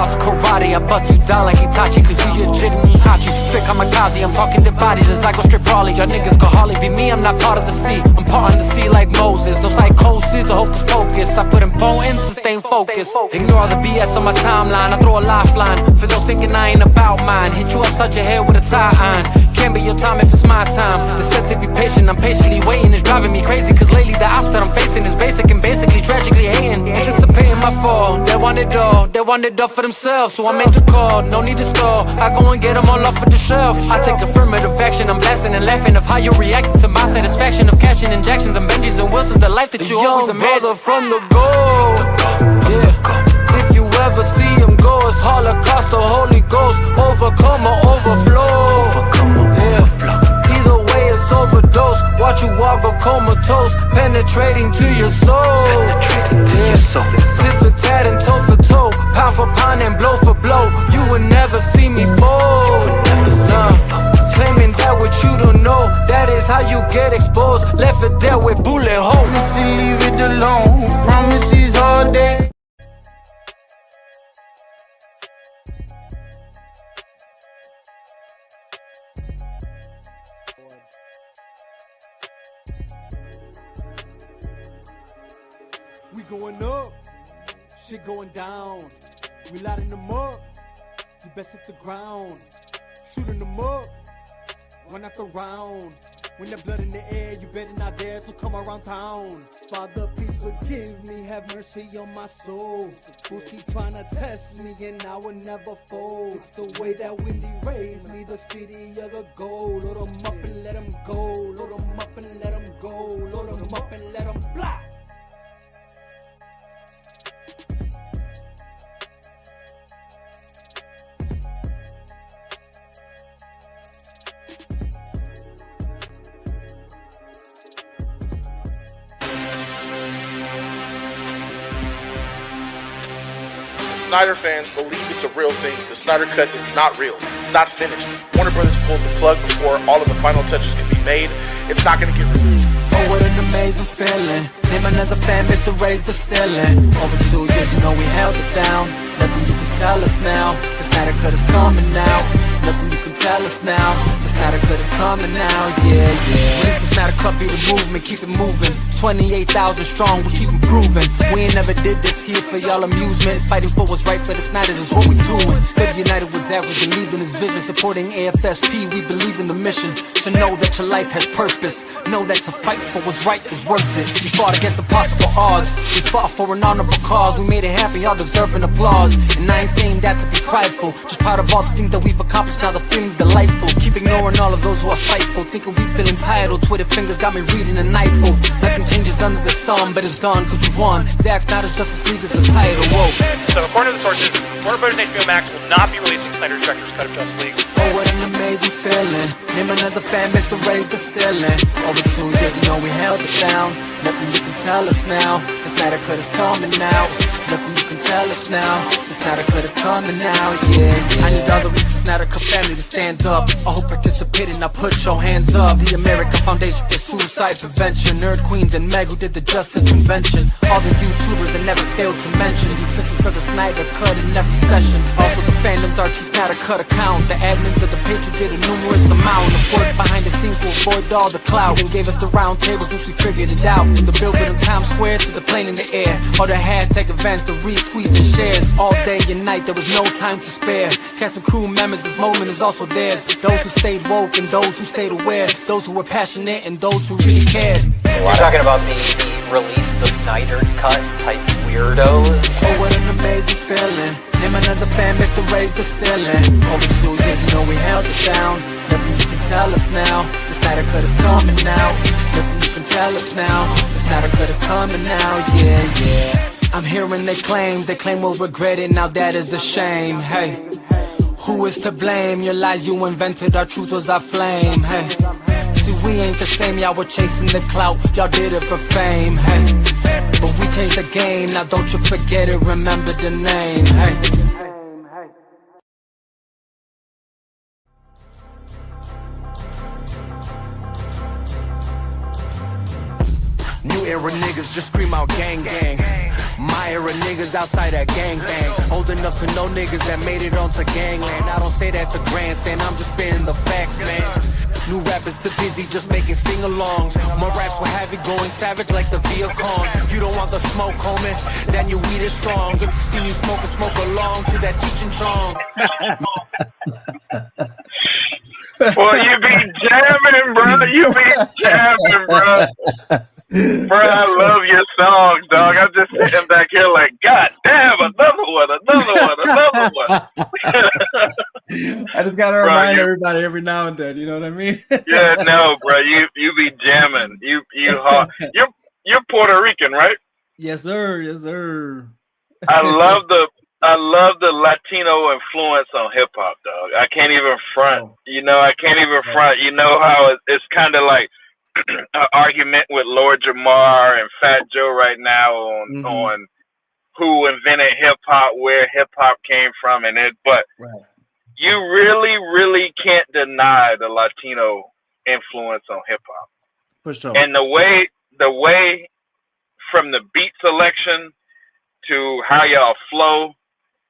off karate, I bust you down like Itachi, cause you legit me Hachi. Straight kamikaze, I'm talking the bodies as I go straight brawly. Y'all niggas could hardly be me, I'm not part of the sea. I'm part in the sea like Moses. No psychosis or hocus pocus, I put importance to stay focused. Ignore all the BS on my timeline, I throw a lifeline for those thinking I ain't about mine. Hit you upside your head with a tie iron. Can't be your time if it's my time. The set to be patient, I'm patiently waiting. It's driving me crazy, cause lately the odds that I'm facing is basic and basically tragically hating. Anticipating my fall, they want it all for themselves. So I make the call, no need to stall. I go and get them all off of the shelf. I take affirmative action, I'm blasting and laughing of how you reacting to my satisfaction of cashing injections and Benjis and Wilsons, the life that you always imagined. Brother from the goal, yeah. If you ever see him go, it's Holocaust, the Holy Ghost, overcome or overflow. Yeah, either way it's overdose. Watch you walk or comatose, penetrating to your soul. Tit for tat and toe for toe, pound for pound and blow for blow. You would never see me fold. Claiming that what you don't know, that is how you get exposed. Left for dead with bullet holes. Promise to leave it alone, promises all day. We going up, shit going down. We lighting them up, you best hit the ground. Shooting them up, one after round. When there's blood in the air, you better not dare to come around town. Father, please forgive me, have mercy on my soul. Fools keep trying to test me and I will never fold. It's the way that Wendy raised me, the city of the gold. Load them up and let them go, load them up and let them go, load them up and let them fly. Snyder fans believe it's a real thing. The Snyder Cut is not real. It's not finished. Warner Brothers pulled the plug before all of the final touches can be made. It's not going to get released. Oh, what an amazing feeling. Name another fan base to raise the ceiling. Over 2 years, you know we held it down. Nothing you can tell us now. The Snyder Cut is coming out. Nothing you can tell us now. The Snyder Cut is coming out. Yeah. Release the Snyder Cut, be the movement, keep it moving. 28,000 strong, we keep improving. We ain't never did this here for y'all amusement. Fighting for what's right for the Snyders is what we doing. Stood united with Zach, we believe in his vision. Supporting AFSP, we believe in the mission. To know that your life has purpose. Know that to fight for what's right is worth it. We fought against impossible odds. We fought for an honorable cause. We made it happen, y'all deserving applause. And I ain't saying that to be prideful. Just proud of all the things that we've accomplished. Now the feeling's delightful. Keep ignoring all of those who are spiteful. Thinking we feel entitled. Twitter fingers got me reading a knifeful. Nothing changes under the sun, but it's done cause we won. Zack Snyder's Justice League is the title. Whoa. So according to the sources, Warner Bros. HBO Max will not be releasing Snyder's Director's Cut of Justice League. Oh, what an amazing feeling. Name another fan base to raise the ceiling. Over 2 years, you know we held it down. Nothing you can tell us now. The Snyder Cut is coming out. Nothing you can tell us now. The Snyder Cut is coming out. Yeah. I need all the recent Snyder Cut family to stand up. I hope participated, now put your hands up. The American Foundation for Suicide Prevention. Nerd Queens and Meg who did the Justice Convention. All the YouTubers that never failed to mention the existence of the Snyder Cut in every session. Also the fandom's RT Snyder Cut account. The admins of the page who did a numerous amount of work behind the scenes to avoid all the clout. Even gave us the round tables once we figured it out. From the billboard in Times Square to the plane in the air. All the hashtag events, the retweets and shares. All day and night there was no time to spare. Cast and crew members, this moment is also theirs. Those who stayed woke and those who stayed aware. Those who were passionate and those who really cared. We're talking about the release the Snyder Cut type weirdos. Oh, what an amazing feeling. Name another fan base to raise the ceiling. Over 2 years, you know we held it down. Nothing you can tell us now. The Snyder Cut is coming out. Nothing you can tell us now. The Snyder Cut is coming out. Yeah. I'm hearing they claim we'll regret it. Now that is a shame. Hey, who is to blame? Your lies you invented, our truth was our flame. Hey, see we ain't the same. Y'all were chasing the clout. Y'all did it for fame. Hey, but we changed the game. Now don't you forget it. Remember the name. Hey. New era niggas just scream out gang gang. Myra niggas outside that gangbang. Old enough to know niggas that made it onto gangland. I don't say that to grandstand, I'm just spitting the facts, man. New rappers too busy just making sing-alongs. My raps will have it going savage like the Viacom. You don't want the smoke, homie, then your weed is strong. Good to see you smoke along to that Cheech and Chong. Boy, you be jamming, bro. You be jamming, bro. Bro, I love your songs, dog. I'm just sitting back here like, God damn, another one. I just gotta remind everybody every now and then. You know what I mean? Yeah, no, bro. You be jamming. You're Puerto Rican, right? Yes, sir. Yes, sir. I love the Latino influence on hip hop, dog. I can't even front. You know, I can't even front. You know how it's kind of like an argument with Lord Jamar and Fat Joe right now on who invented hip hop, where hip hop came from, but you really can't deny the Latino influence on hip hop. For sure. And the way from the beat selection to how y'all flow,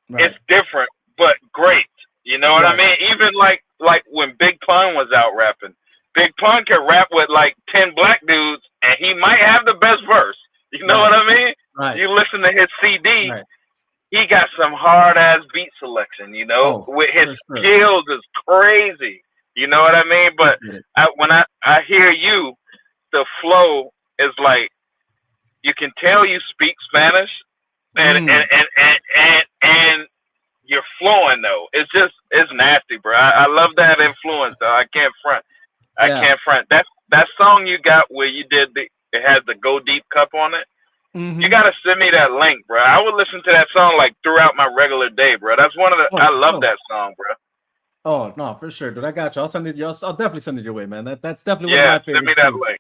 it's different but great. You know what I mean? Even like when Big Pun was out rapping. Big Pun could rap with like 10 black dudes, and he might have the best verse. You know what I mean? Right. You listen to his CD, he got some hard ass beat selection. You know, with his skills is crazy. You know what I mean? But when I hear you, the flow is like you can tell you speak Spanish, and you're flowing though. It's nasty, bro. I love that influence though. I can't front. I can't front. That song you got where you did it has the Go Deep Cup on it. You gotta send me that link, bro. I would listen to that song like throughout my regular day, bro. That's one of the I love that song, bro. Oh no, for sure, dude. I got you. I'll definitely send it your way, man. That's definitely one of my favorites. Send me that link.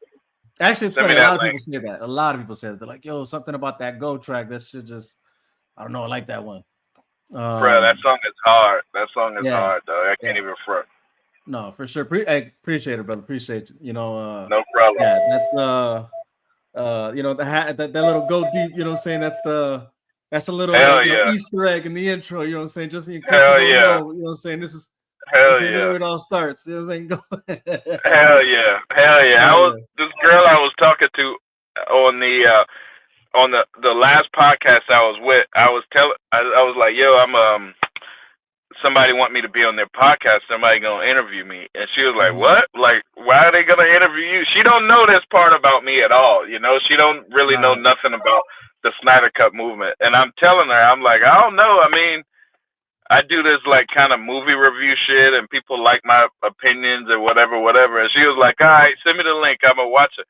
Actually, it's funny. A lot of people say that. A lot of people say that. They're like, "Yo, something about that Go track. That shit just, I don't know. I like that one." Bro, that song is hard. That song is hard, though. I can't even front. No, for sure. I appreciate it, brother. Appreciate you. You know, no problem. Yeah, that's you know, that little Go Deep. You know what I'm saying? That's a little Easter egg in the intro. You know what I'm saying? Just in case you don't know. You know what I'm saying? This is where it all starts. You know what I'm saying? Hell yeah. This girl I was talking to on the last podcast I was with. I was like, yo, I'm somebody want me to be on their podcast. Somebody gonna interview me, and she was like, what? Like, why are they gonna interview you? She don't know this part about me at all. You know, she don't really know nothing about the Snyder Cut movement. And I'm telling her, I'm like, I don't know. I mean, I do this like kind of movie review shit, and people like my opinions or whatever. And she was like, all right, send me the link. I'm gonna watch it.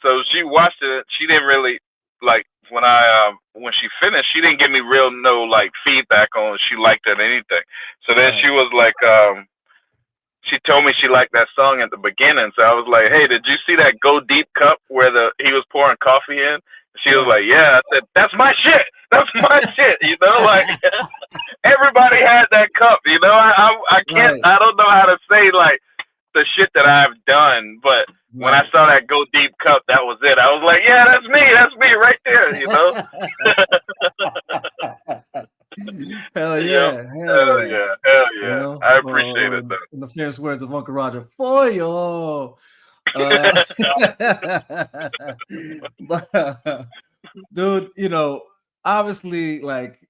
So she watched it. She didn't really like when she finished. She didn't give me like feedback on if she liked it or anything. So then she was like, she told me she liked that song at the beginning. So I was like, hey, did you see that Go Deep cup where he was pouring coffee in? She was like, yeah. I said, that's my shit. That's my shit. You know, like everybody had that cup. You know, I can't. I don't know how to say like the shit that I've done, but when I saw that Go Deep cup, that was it. I was like, yeah, that's me right there, you know? Hell yeah. Hell yeah. You know? I appreciate it, though. In the famous words of Uncle Roger, for you. But, dude, you know, obviously, like,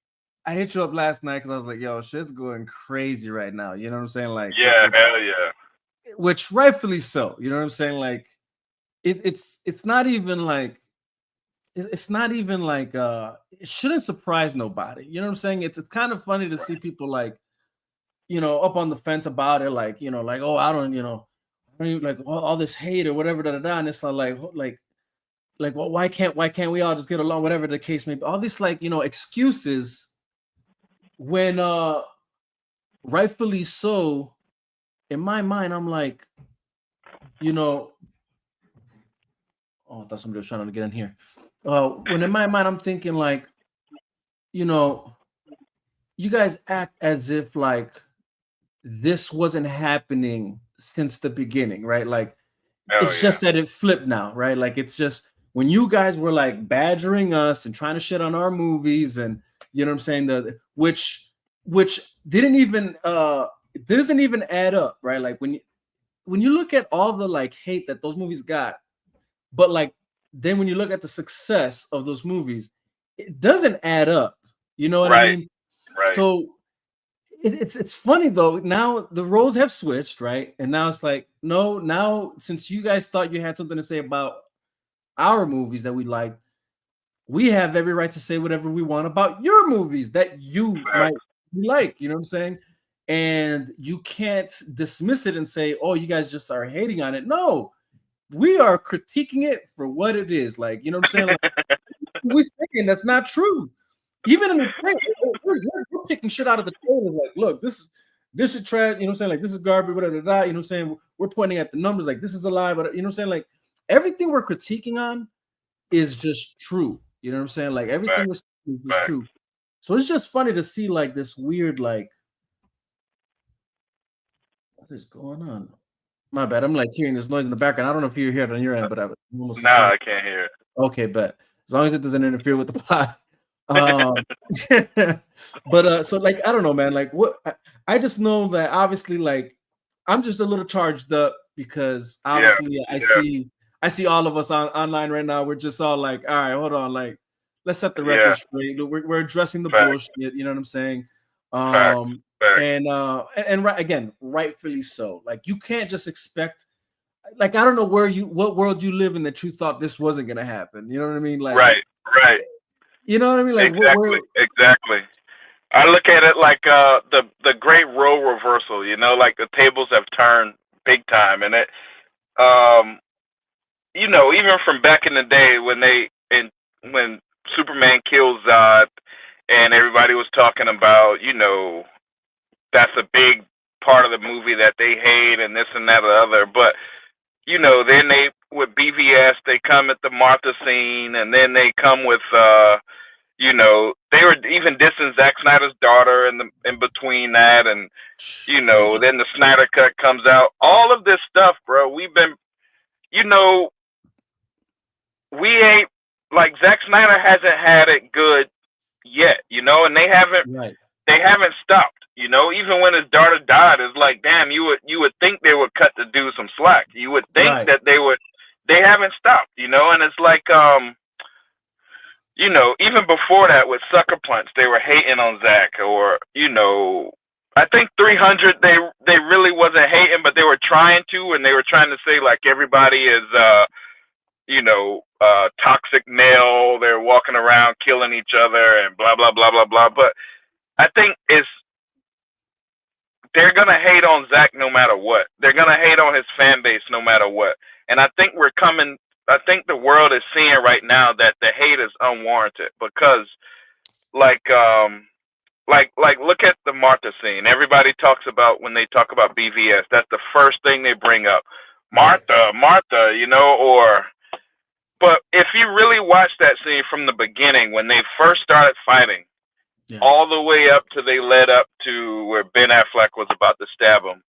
I hit you up last night because I was like, yo, shit's going crazy right now. You know what I'm saying? Like, hell yeah. Which rightfully so, you know what I'm saying? Like, it's not even like it shouldn't surprise nobody. You know what I'm saying? It's kind of funny to see people like, you know, up on the fence about it, like, you know, like, oh, I don't even, like all this hate or whatever, and it's like well, why can't we all just get along, whatever the case may be? All these like, you know, excuses when rightfully so. In my mind, I'm like, you know, I thought somebody was trying to get in here. When in my mind, I'm thinking like, you know, you guys act as if like this wasn't happening since the beginning, right? Like, it's just that it flipped now, right? Like, it's just when you guys were like badgering us and trying to shit on our movies, and you know what I'm saying, which didn't even it doesn't even add up, right? Like when you look at all the like hate that those movies got, but like then when you look at the success of those movies, it doesn't add up. You know what I mean? Right. So it's funny though. Now the roles have switched, right? And now it's like, no, now since you guys thought you had something to say about our movies that we like, we have every right to say whatever we want about your movies that you might like. You know what I'm saying? And you can't dismiss it and say, "Oh, you guys just are hating on it." No, we are critiquing it for what it is. Like, you know what I'm saying? Like, we're saying that's not true. Even in the trailer, we're picking shit out of the trailers. Like, look, this is trash. You know what I'm saying? Like, this is garbage. Whatever. You know what I'm saying? We're pointing at the numbers. Like, this is a lie. But you know what I'm saying? Like, everything we're critiquing on is just true. You know what I'm saying? Like, everything was true. So it's just funny to see like this weird like, what is going on? My bad. I'm like hearing this noise in the background. I don't know if you hear it on your end, but I almost. No, I can't hear it. Okay, bet. As long as it doesn't interfere with the plot. But so like I don't know, man. Like what I just know that obviously like I'm just a little charged up because obviously I see all of us online right now. We're just all like, all right, hold on, like let's set the record straight. We're addressing the bullshit. You know what I'm saying? And right again, rightfully so. Like you can't just expect. Like I don't know what world you live in that you thought this wasn't gonna happen. You know what I mean? Like right. You know what I mean? Like exactly. I look at it like the great role reversal. You know, like the tables have turned big time, and it, you know, even from back in the day when Superman kills Zod, and everybody was talking about, you know, that's a big part of the movie that they hate and this and that or the other, but you know, then they with BVS they come at the Martha scene, and then they come with you know, they were even dissing Zack Snyder's daughter in between that, and you know, then the Snyder Cut comes out. All of this stuff, bro. We've been, you know, we ain't like Zack Snyder hasn't had it good yet, you know, and they haven't stopped. You know, even when his daughter died, it's like, damn, you would think they would cut the dude some slack. You would think that they haven't stopped, you know, and it's like, you know, even before that with Sucker Punch, they were hating on Zack, or, you know, I think 300, they really wasn't hating, but they were trying to, and they were trying to say like everybody is, you know, toxic male. They're walking around killing each other and blah, blah, blah, blah, blah. But I think they're going to hate on Zack no matter what. They're going to hate on his fan base no matter what. And I think I think the world is seeing right now that the hate is unwarranted because like look at the Martha scene. Everybody talks about when they talk about BVS, that's the first thing they bring up. Martha, you know, but if you really watch that scene from the beginning when they first started fighting, all the way up to they led up to where Ben Affleck was about to stab him.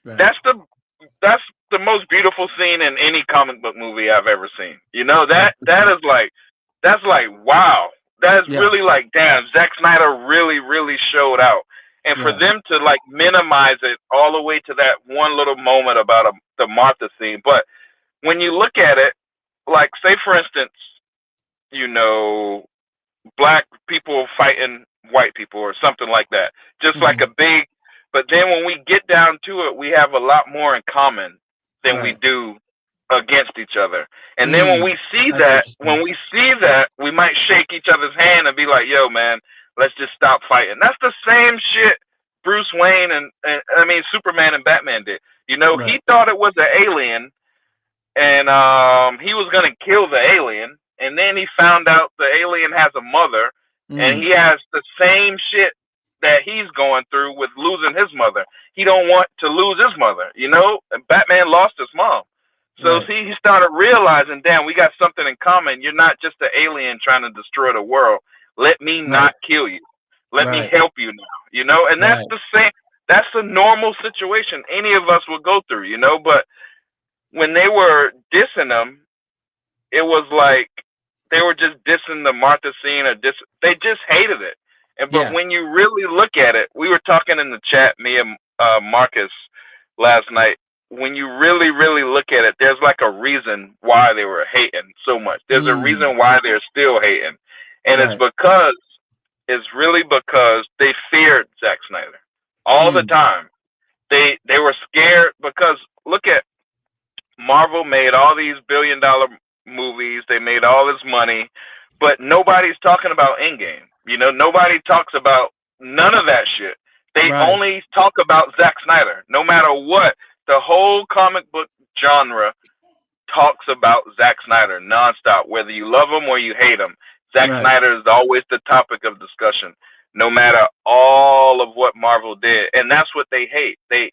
Right. That's the most beautiful scene in any comic book movie I've ever seen. You know, that's like wow. That's really like, damn, Zack Snyder really, really showed out. And for them to like minimize it all the way to that one little moment about the Martha scene. But when you look at it, like say for instance, you know, black people fighting white people or something like that. Just like a big, but then when we get down to it, we have a lot more in common than we do against each other. And then when we see that, we might shake each other's hand and be like, yo, man, let's just stop fighting. That's the same shit Bruce Wayne and I mean, Superman and Batman did. You know, he thought it was an alien, and he was going to kill the alien. And then he found out the alien has a mother, and he has the same shit that he's going through with losing his mother. He don't want to lose his mother, you know? And Batman lost his mom. So he started realizing, damn, we got something in common. You're not just an alien trying to destroy the world. Let me not kill you. Let me help you now, you know? And that's the same. That's the normal situation any of us will go through, you know? But when they were dissing him, it was like they were just dissing the Martha scene, or they just hated it. But when you really look at it, we were talking in the chat, me and Marcus last night. When you really, really look at it, there's like a reason why they were hating so much. There's a reason why they're still hating, and it's really because they feared Zack Snyder all the time. They were scared because look at Marvel made all these billion-dollar movies. They made all this money, but nobody's talking about Endgame. You know, nobody talks about none of that shit. They only talk about Zack Snyder. No matter what, the whole comic book genre talks about Zack Snyder nonstop. Whether you love him or you hate him, Zack Snyder is always the topic of discussion. No matter all of what Marvel did, and that's what they hate. They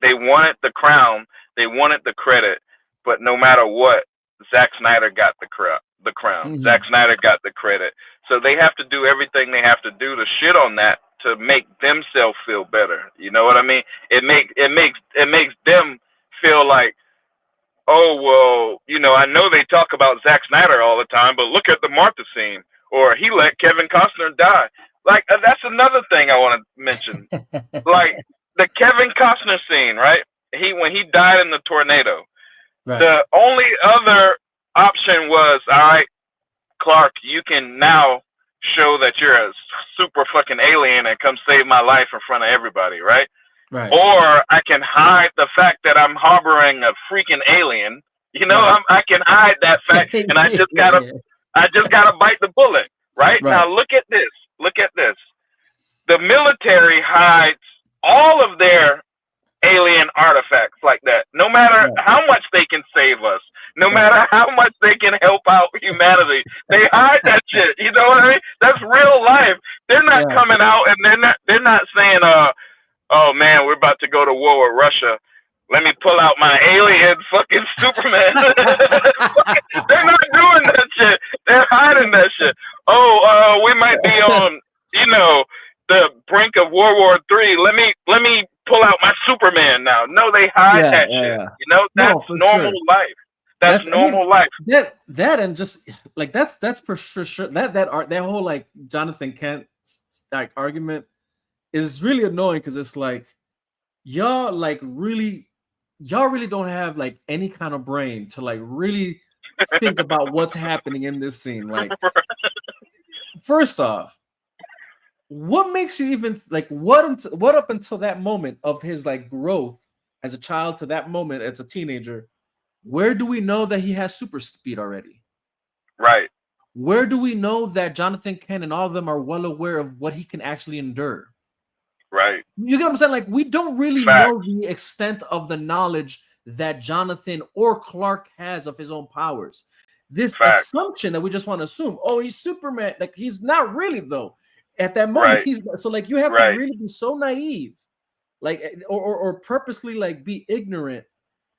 wanted the crown. They wanted the credit, but no matter what, Zack Snyder got the crown. Zack Snyder got the credit. So they have to do everything they have to do to shit on that to make themselves feel better. You know what I mean? It makes them feel like, oh well, you know, I know they talk about Zack Snyder all the time, but look at the Martha scene, or he let Kevin Costner die. Like that's another thing I want to mention. Like the Kevin Costner scene, right? When he died in the tornado. The only other option was, all right, Clark, you can now show that you're a super fucking alien and come save my life in front of everybody, right? Or I can hide the fact that I'm harboring a freaking alien. You know, I can hide that fact, and I just gotta bite the bullet, right? Now look at this. Look at this. The military hides all of their alien artifacts like that. No matter how much they can save us, no matter how much they can help out humanity, they hide that shit. You know what I mean? That's real life. They're not coming out and they're not saying, oh man, we're about to go to war with Russia. Let me pull out my alien fucking Superman. They're not doing that shit. They're hiding that shit. Oh, we might be on, you know, the brink of World War III. Let me pull out my Superman now. No, they hide that shit. You know, that's normal life. That's normal life. That and just like that's for sure. That whole like Jonathan Kent like argument is really annoying because it's like y'all really don't have like any kind of brain to like really think about what's happening in this scene. Like, first off, what makes you even like what up until that moment of his like growth as a child to that moment as a teenager, where do we know that he has super speed already? Right. Where do we know that Jonathan Kent and all of them are well aware of what he can actually endure? Right. You get what I'm saying? Like, we don't really know the extent of the knowledge that Jonathan or Clark has of his own powers. This assumption that we just want to assume, oh, he's Superman. Like, he's not really, though. At that moment, he's so like you have to really be so naive, like or purposely like be ignorant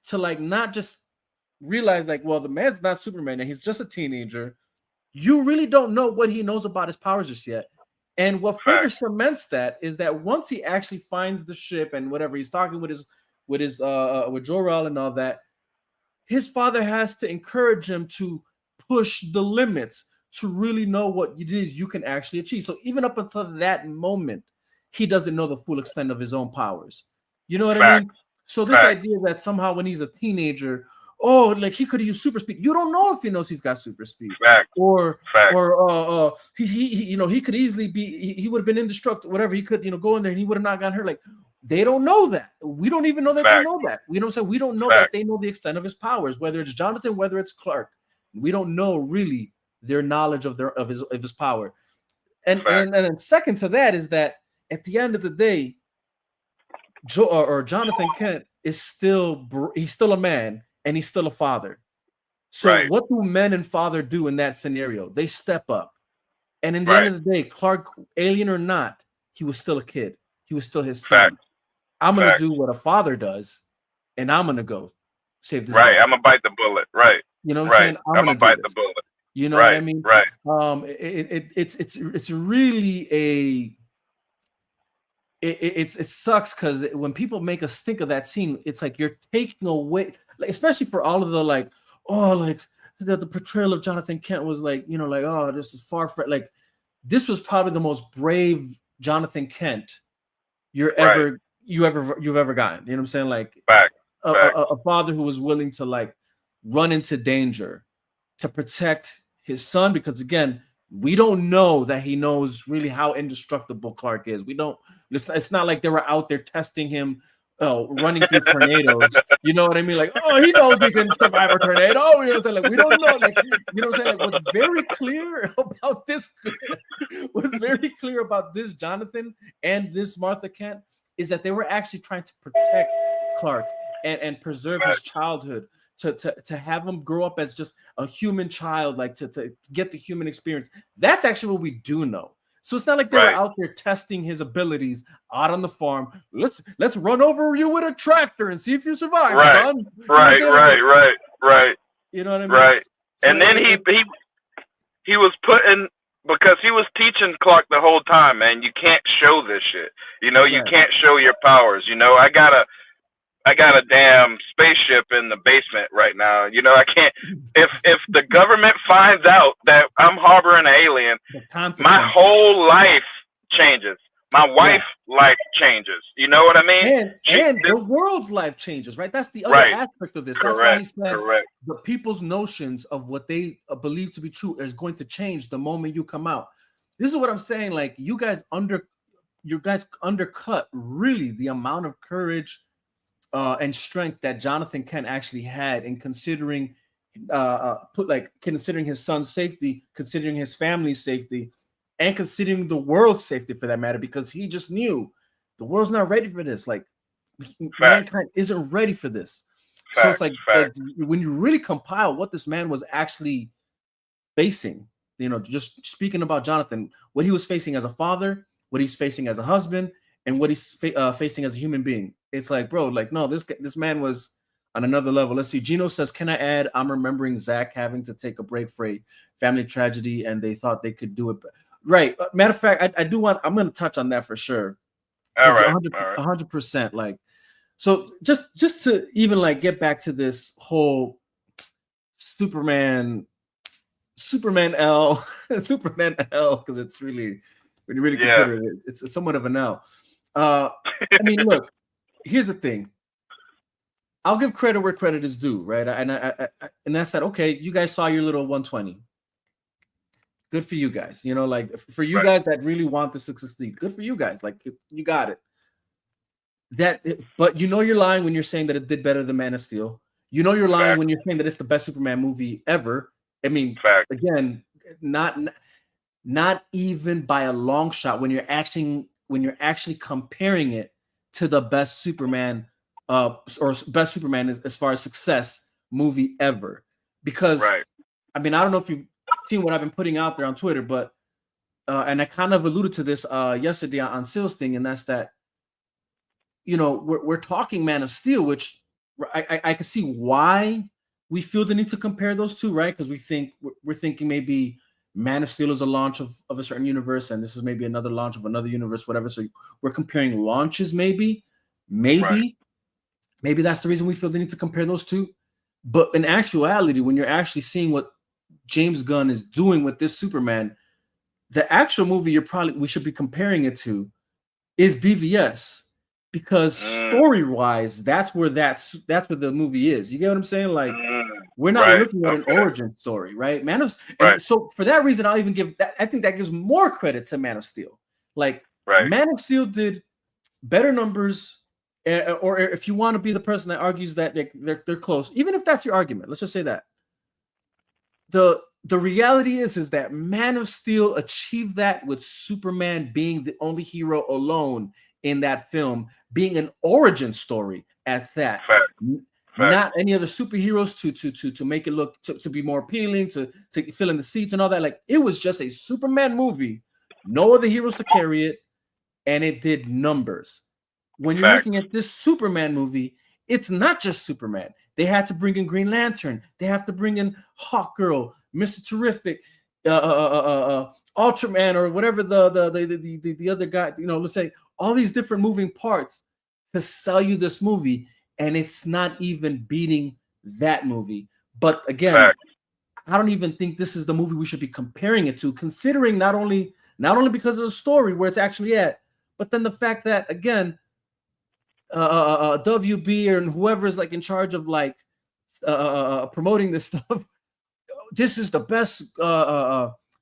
to like not just realize like, well, the man's not Superman and he's just a teenager. You really don't know what he knows about his powers just yet. And what further cements that is that once he actually finds the ship and whatever he's talking with Jor-El and all that, his father has to encourage him to push the limits to really know what it is you can actually achieve. So even up until that moment, he doesn't know the full extent of his own powers. You know what I mean? So this idea that somehow when he's a teenager, oh, like he could use super speed. You don't know if he knows he's got super speed, or he you know, he could easily be, he would have been indestructible, whatever. He could, you know, go in there and he would have not gotten hurt. Like, they don't know that. We don't even know that they know that. We don't say we don't know that they know the extent of his powers, whether it's Jonathan, whether it's Clark. We don't know really their knowledge of his power. And then second to that is that at the end of the day, Jonathan Kent is still a man and he's still a father. So what do men and father do in that scenario? They step up. And in the end of the day, Clark, alien or not, he was still a kid. He was still his son. I'm gonna do what a father does, and I'm gonna go save this. I'm gonna bite the bullet. You know what I'm saying? I'm gonna bite the bullet. You know what I mean? It's really it sucks because when people make us think of that scene, it's like you're taking away, like, especially for all of the like, oh, like the portrayal of Jonathan Kent was like, you know, like, oh, this is far from like, this was probably the most brave Jonathan Kent you've ever gotten. You know what I'm saying? Like Fact. a father who was willing to like run into danger to protect his son, because again, we don't know that he knows really how indestructible Clark is. We don't. It's not like they were out there testing him, running through tornadoes. You know what I mean? Like, oh, he knows he can survive a tornado. You know what I'm saying? Like, we don't know. Like, you know what I'm saying? Like, what's very clear about this, what's very clear about this Jonathan and this Martha Kent is that they were actually trying to protect Clark and preserve his childhood. To have him grow up as just a human child, like to get the human experience. That's actually what we do know. So it's not like they were out there testing his abilities out on the farm. Let's run over you with a tractor and see if you survive, son. Right. You know what I mean? Right. So and then he was putting, because he was teaching Clark the whole time, man, you can't show this shit. You know, you can't show your powers. You know, I got a damn spaceship in the basement right now. You know, I can't. If the government finds out that I'm harboring an alien, my whole life changes. My wife's life changes. You know what I mean? And the world's life changes, right? That's the other aspect of this. That's why he said the people's notions of what they believe to be true is going to change the moment you come out. This is what I'm saying. Like, you guys undercut really the amount of courage and strength that Jonathan Kent actually had in considering considering his son's safety, considering his family's safety, and considering the world's safety for that matter, because he just knew the world's not ready for this. Like, mankind isn't ready for this. So it's like when you really compile what this man was actually facing, you know, just speaking about Jonathan, what he was facing as a father, what he's facing as a husband, and what he's facing as a human being. It's like, bro, like, no, this man was on another level. Let's see. Gino says, can I add, I'm remembering Zach having to take a break for a family tragedy, and they thought they could do it. Right. Matter of fact, I'm going to touch on that for sure. All right. 100%. Like, so just to even like get back to this whole Superman L, because it's really, when you really consider it, it's somewhat of an L. I mean, look, here's the thing. I'll give credit where credit is due, right? And that's that. Okay, you guys saw your little 120. Good for you guys. You know, like, for you guys that really want this to succeed, good for you guys. Like, you got it. But you know you're lying when you're saying that it did better than Man of Steel. You know you're lying when you're saying that it's the best Superman movie ever. I mean, again, not even by a long shot when you're actually comparing it to the best Superman or best Superman as far as success movie ever. Because I mean, I don't know if you've seen what I've been putting out there on Twitter, but and I kind of alluded to this yesterday on Sales Thing, and that's that, you know, we're talking Man of Steel, which I can see why we feel the need to compare those two, right? Because we're thinking maybe Man of Steel is a launch of a certain universe, and this is maybe another launch of another universe, whatever. So we're comparing launches, maybe that's the reason we feel the need to compare those two. But in actuality, when you're actually seeing what James Gunn is doing with this Superman, the actual movie we should be comparing it to is BVS, because story-wise, that's where the movie is. You get what I'm saying? Like, we're not looking at an origin story, right? So for that reason, I'll even give that. I think that gives more credit to Man of Steel. Like, Man of Steel did better numbers, or if you want to be the person that argues that they're close, even if that's your argument, let's just say that. The reality is that Man of Steel achieved that with Superman being the only hero alone in that film, being an origin story at that. Not any other superheroes to make it look to be more appealing, to fill in the seats and all that. Like, it was just a Superman movie, no other heroes to carry it, and it did numbers. When you're looking at this Superman movie, it's not just Superman. They had to bring in Green Lantern. They have to bring in Hawkgirl, Mr. Terrific, Ultraman, or whatever the other guy. You know, let's say all these different moving parts to sell you this movie, and it's not even beating that movie. But again, Fact. I don't even think this is the movie we should be comparing it to, considering not only because of the story where it's actually at, but then the fact that again, WB and whoever is like in charge of like promoting this stuff, this is the best,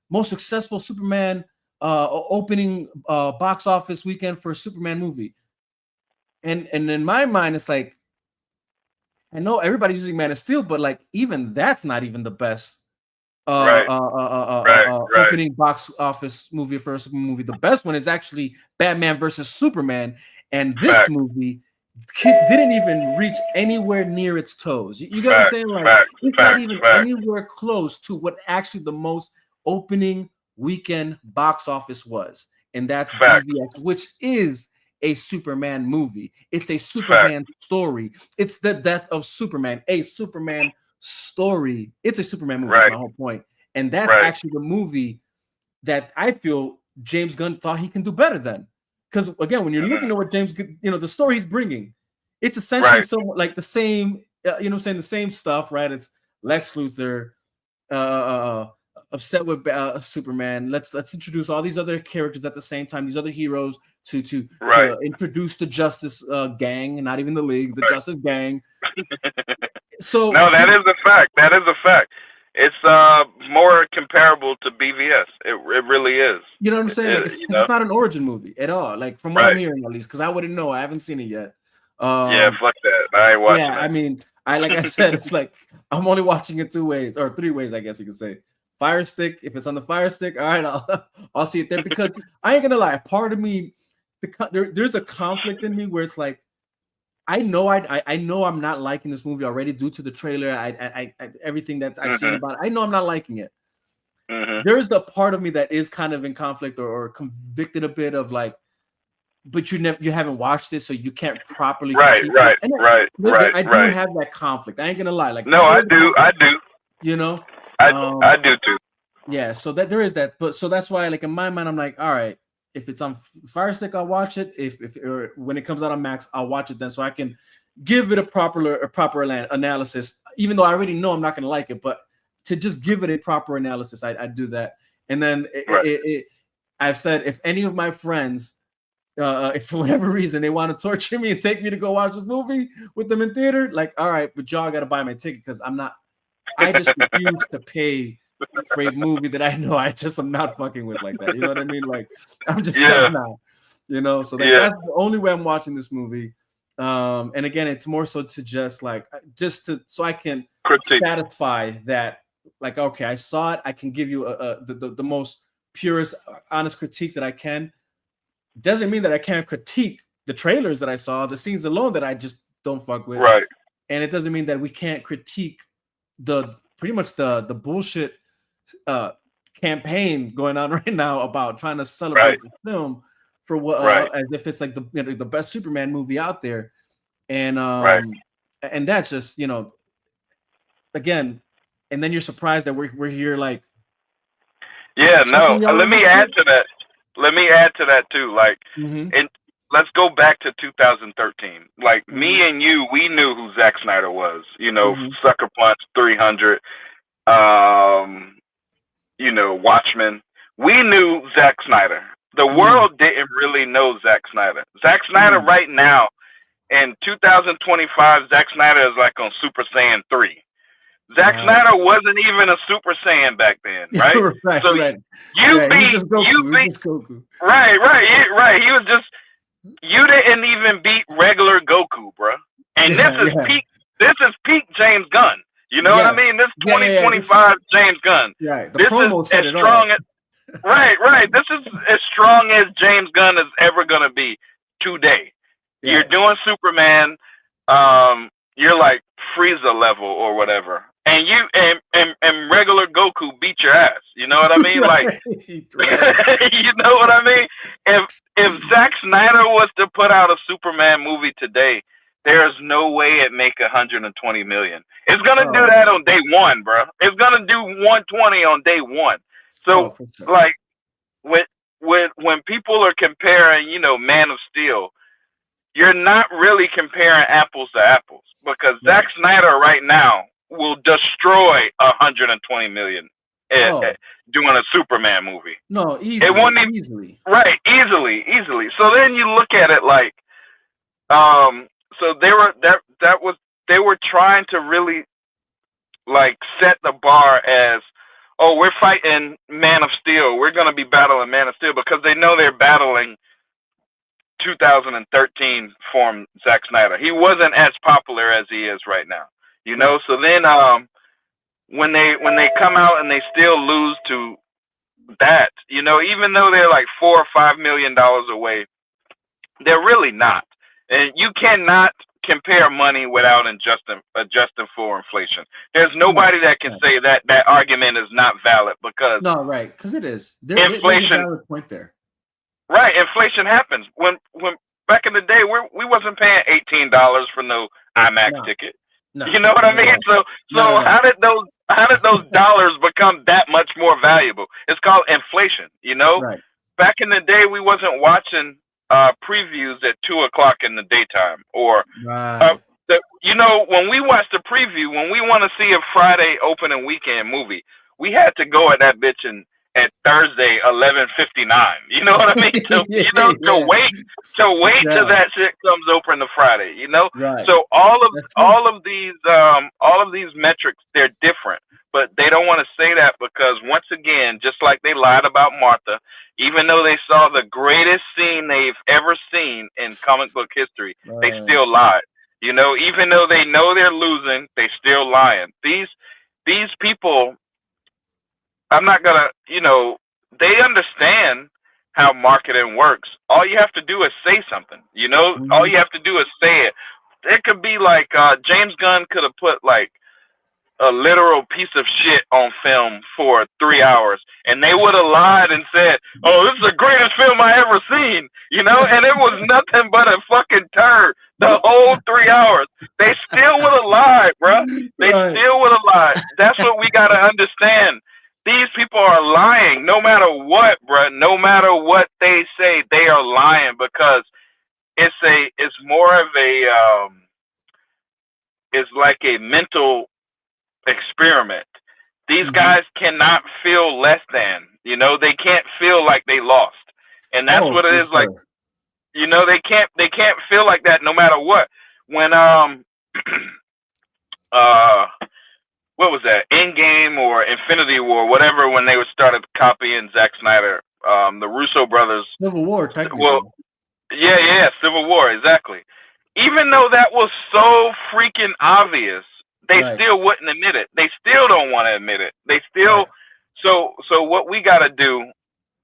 most successful Superman opening box office weekend for a Superman movie, and in my mind, it's like, I know everybody's using Man of Steel, but like even that's not even the best opening box office movie for a Superman movie. The best one is actually Batman versus Superman, and this movie didn't even reach anywhere near its toes. You get what I'm saying? Like it's not even anywhere close to what actually the most opening weekend box office was, and that's BVS, which is a Superman movie. It's a Superman story. It's the death of Superman, a Superman story. It's a Superman movie. That's my whole point. And that's actually the movie that I feel James Gunn thought he can do better than. Because again, when you're looking at what James, the story he's bringing, it's essentially somewhat like the same, the same stuff, right? It's Lex Luthor, upset with Superman. Let's introduce all these other characters at the same time, these other heroes to introduce the Justice Gang, not even the League, the Justice Gang. So no, that is a fact. That is a fact. It's more comparable to BVS. It really is. You know what I'm saying? Like, it's not an origin movie at all. Like from what I'm hearing, at least, because I wouldn't know. I haven't seen it yet. Yeah, fuck that. I ain't watching it. I mean, like I said, it's like I'm only watching it 2 ways or 3 ways, I guess you could say. Fire Stick. If it's on the Fire Stick, all right, I'll see it there, because I ain't gonna lie. Part of me, there's a conflict in me where it's like, I know I'm not liking this movie already due to the trailer. I everything that I've seen about it. I know I'm not liking it. There's the part of me that is kind of in conflict or convicted a bit of like, but you haven't watched it, so you can't properly critique it. I do have that conflict. I ain't gonna lie. Like, no, I do. You know, I do too. Yeah, so that there is that, but so that's why, like in my mind, I'm like, all right, if it's on Fire Stick, I'll watch it. If or when it comes out on Max, I'll watch it then, so I can give it a proper analysis. Even though I already know I'm not gonna like it, but to just give it a proper analysis, I do that. And then I've said, if any of my friends, if for whatever reason they want to torture me and take me to go watch this movie with them in theater, like, all right, but y'all got to buy my ticket, because I just refuse to pay for a movie that I know I'm not fucking with like that. You know what I mean? Like, I'm just saying now, so that's the only way I'm watching this movie. And again, it's more so to just so I can satisfy that, like, okay, I saw it. I can give you the most purest, honest critique that I can. Doesn't mean that I can't critique the trailers that I saw, the scenes alone that I just don't fuck with. Right. And it doesn't mean that we can't critique pretty much the bullshit campaign going on right now about trying to celebrate the film for what as if it's like the best Superman movie out there. And and that's just, again, and then you're surprised that we're here like. Yeah, no. Let me add to that too. Like, and let's go back to 2013. Like, me and you, we knew who Zack Snyder was. Sucker Punch, 300. Watchmen. We knew Zack Snyder. The world didn't really know Zack Snyder. Zack Snyder right now, in 2025, Zack Snyder is like on Super Saiyan 3. Zack Snyder wasn't even a Super Saiyan back then, right? You beat Goku. Right. He was just, you didn't even beat regular Goku, bro. And this is peak James Gunn. You know what I mean? This 2025 James Gunn. Right. This is as strong as This is as strong as James Gunn is ever gonna be today. Yeah. You're doing Superman. You're like Frieza level or whatever, and and regular Goku beat your ass. You know what I mean? Like, you know what I mean? If Zack Snyder was to put out a Superman movie today, there's no way it make 120 million. It's gonna do that on day one, bro. It's gonna do 120 on day one. So, like, when people are comparing, Man of Steel, you're not really comparing apples to apples, because Zack Snyder right now will destroy 120 million doing a Superman movie. No, It won't even, easily. Right, easily. So then you look at it like, so they were trying to really like set the bar as, oh, we're fighting Man of Steel. We're going to be battling Man of Steel because they know they're battling 2013 form Zack Snyder. He wasn't as popular as he is right now, you know. Right. So then, when they come out and they still lose to that, you know, even though they're like $4 or $5 million away, they're really not. And you cannot compare money without adjusting for inflation. There's nobody that can say that argument is not valid because right, because it is. Inflation. There's a valid point there. Right, inflation happens. When back in the day, we wasn't paying $18 for no IMAX ticket. No, you know what I mean? So how did those dollars become that much more valuable? It's called inflation. You know, right. Back in the day, we wasn't watching previews at 2:00 in the daytime, or you know, when we watch the preview, when we want to see a Friday opening weekend movie, we had to go at that bitch at Thursday 11:59. You know what I mean? To wait till that shit comes open to Friday. You know, right. So all of these metrics, they're different, but they don't want to say that because once again, just like they lied about Martha, even though they saw the greatest scene they've ever seen in comic book history, they still lied. You know, even though they know they're losing, they still lying. These people, I'm not gonna, you know, they understand how marketing works. All you have to do is say something, you know. All you have to do is say it. It could be like James Gunn could have put like a literal piece of shit on film for 3 hours, and they would have lied and said, "Oh, this is the greatest film I ever seen," you know, and it was nothing but a fucking turd the whole 3 hours. They still would have lied, bro. They still would have lied. That's what we gotta understand. These people are lying no matter what, bro. No matter what they say, they are lying because it's more of a it's like a mental experiment. These guys cannot feel less than, you know, they can't feel like they lost. And that's what it is like, you know, they can't feel like that no matter what. When what was that? Endgame or Infinity War, whatever, when they started copying Zack Snyder, the Russo brothers. Civil War, technically. Well, yeah, Civil War, exactly. Even though that was so freaking obvious, they still wouldn't admit it. They still don't want to admit it. They still so what we got to do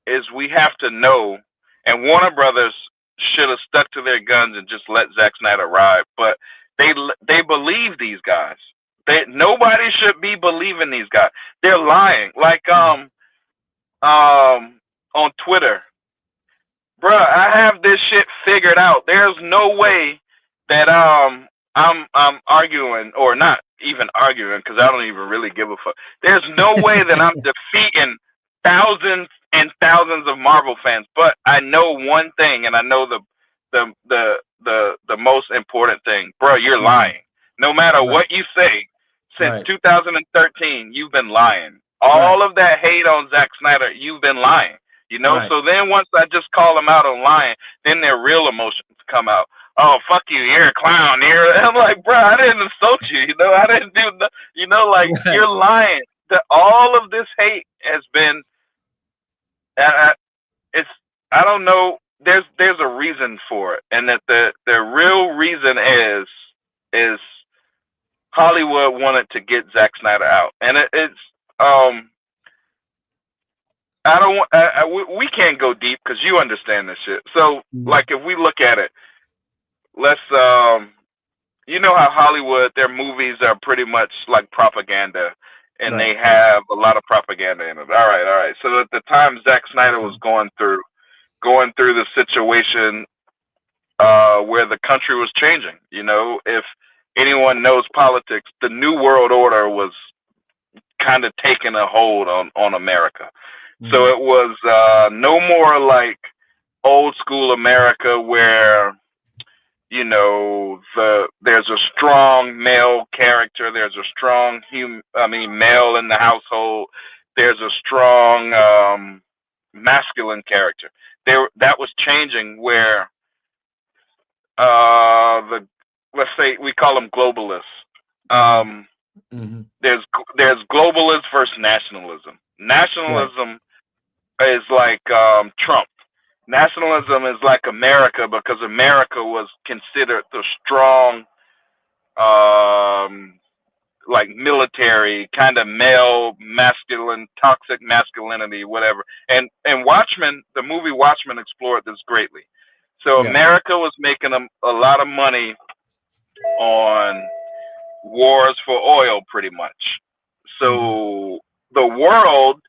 is we have to know, and Warner Brothers should have stuck to their guns and just let Zack Snyder ride, but they believe these guys. Nobody should be believing these guys. They're lying. Like on Twitter, bruh, I have this shit figured out. There's no way that I'm arguing, or not even arguing, because I don't even really give a fuck. There's no way that I'm defeating thousands and thousands of Marvel fans. But I know one thing, and I know the most important thing, bro. You're lying. No matter what you say, since 2013, you've been lying. All of that hate on Zack Snyder, you've been lying. You know. So then once I just call them out on lying, then their real emotions come out. Oh, fuck you, you're a clown. I'm like, bro, I didn't insult you. You know, I didn't do no, you know, like, you're lying. All of this hate has been, I don't know, there's a reason for it. And that the real reason is Hollywood wanted to get Zack Snyder out. And we can't go deep because you understand this shit. So, like, if we look at it, let's you know how Hollywood, their movies are pretty much like propaganda, and they have a lot of propaganda in it. All right. So at the time Zack Snyder was going through the situation where the country was changing. You know, if anyone knows politics, the New World Order was kind of taking a hold on America. So it was no more like old school America where there's a strong male character. There's a strong male in the household. There's a strong masculine character. That was changing where let's say we call them globalists. There's globalism versus nationalism. Nationalism is like Trump. Nationalism is like America because America was considered the strong, like military kind of male, masculine, toxic masculinity, whatever. And Watchmen, the movie Watchmen, explored this greatly. So America was making a lot of money on wars for oil, pretty much. So the world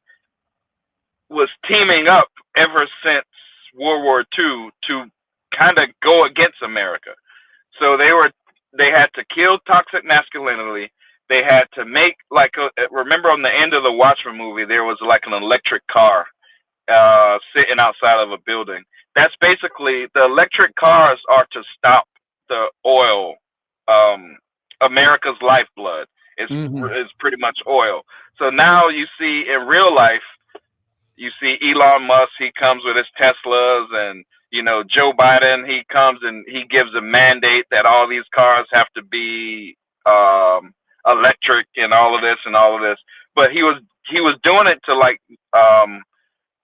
was teaming up ever since World War II to kind of go against America. So they had to kill toxic masculinity. They had to make remember on the end of the Watchmen movie, there was like an electric car sitting outside of a building. That's basically, the electric cars are to stop the oil. America's lifeblood is pretty much oil. So now you see in real life, you see Elon Musk, he comes with his Teslas, and Joe Biden, he comes and he gives a mandate that all these cars have to be electric and all of this. But he was doing it to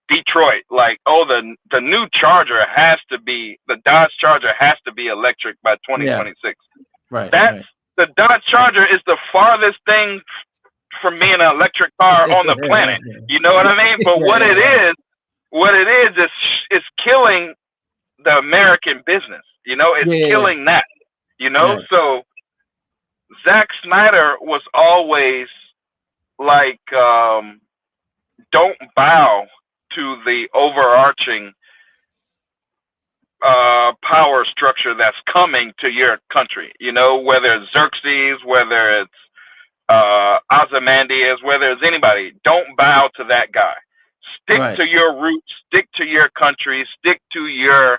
Detroit, the new Charger has to be, the Dodge Charger has to be electric by 2026. The Dodge Charger is the farthest thing from being an electric car on the planet. You know what I mean? But what it is killing the American business. It's killing that. So Zack Snyder was always like, don't bow to the overarching power structure that's coming to your country. Whether it's Xerxes, whether it's Ozymandias, whether it's anybody, don't bow to that guy. Stick to your roots, stick to your country, stick to your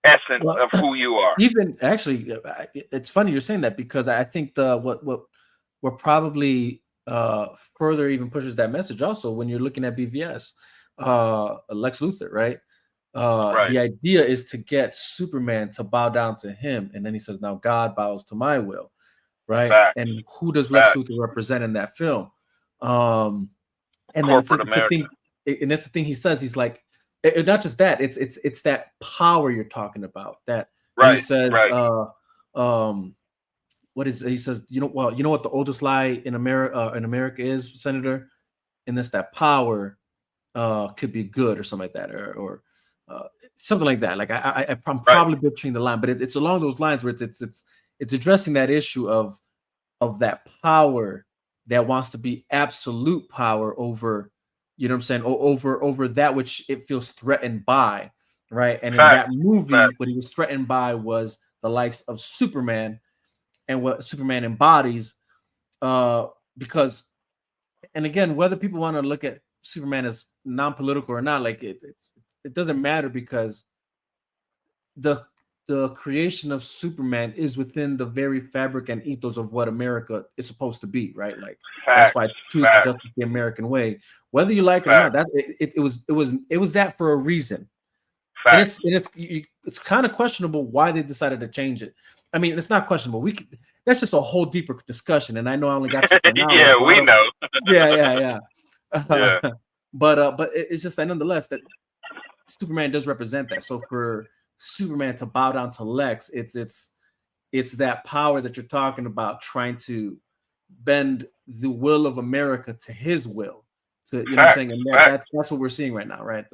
essence of who you are. Even actually, it's funny you're saying that, because I think what probably further even pushes that message also when you're looking at BVS, Lex Luthor, right? The idea is to get Superman to bow down to him, and then he says, now God bows to my will, right? Facts. And who does Lex Luthor represent in that film? And then it's the thing, and that's the thing he says. He's like, not just that, it's that power you're talking about. That he says, what is he says? You know what the oldest lie in America is, Senator, and that's that power could be good or something like that, or something like that. Like I'm probably butchering the line, but it's along those lines where it's addressing that issue of that power that wants to be absolute power over, over that which it feels threatened by, right? And in that movie, what he was threatened by was the likes of Superman and what Superman embodies, because, and again, whether people want to look at Superman as non-political or not, like it doesn't matter, because the creation of Superman is within the very fabric and ethos of what America is supposed to be, right? Like that's why truth, justice, the American way. Whether you like it or not, that it was that for a reason. And it's kind of questionable why they decided to change it. I mean, it's not questionable. That's just a whole deeper discussion, and I know I only got you for now. Yeah, we know. Yeah. But it's just that nonetheless that Superman does represent that. So for Superman to bow down to Lex, it's that power that you're talking about, trying to bend the will of America to his will. To, what I'm saying, and that's what we're seeing right now, right?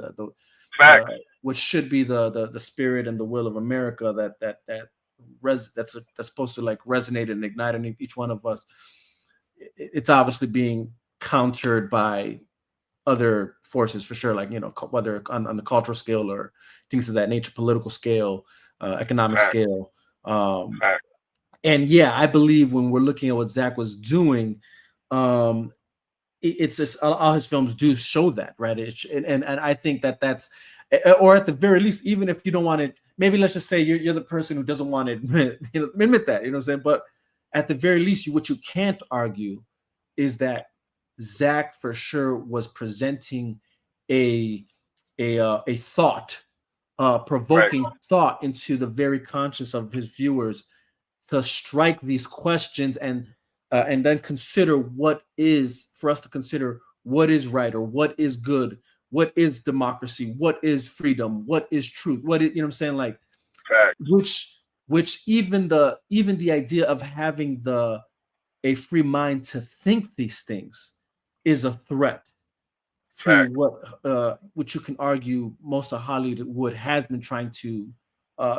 Which should be the spirit and the will of America that's supposed to like resonate and ignite in each one of us. It's obviously being countered by other forces for sure, like whether on the cultural scale or things of that nature, political scale, economic scale. And I believe when we're looking at what Zach was doing, it's just, all his films do show that, right? And I think that's, or at the very least, even if you don't want it, maybe let's just say you're the person who doesn't want to admit that, you know what I'm saying? But at the very least, what you can't argue is that Zach for sure was presenting a thought, provoking thought into the very conscious of his viewers to strike these questions and then consider what is for us to consider what is right or what is good, what is democracy, what is freedom, what is truth, what is, you know what I'm saying, like which even the idea of having a free mind to think these things is a threat to what you can argue most of Hollywood has been trying to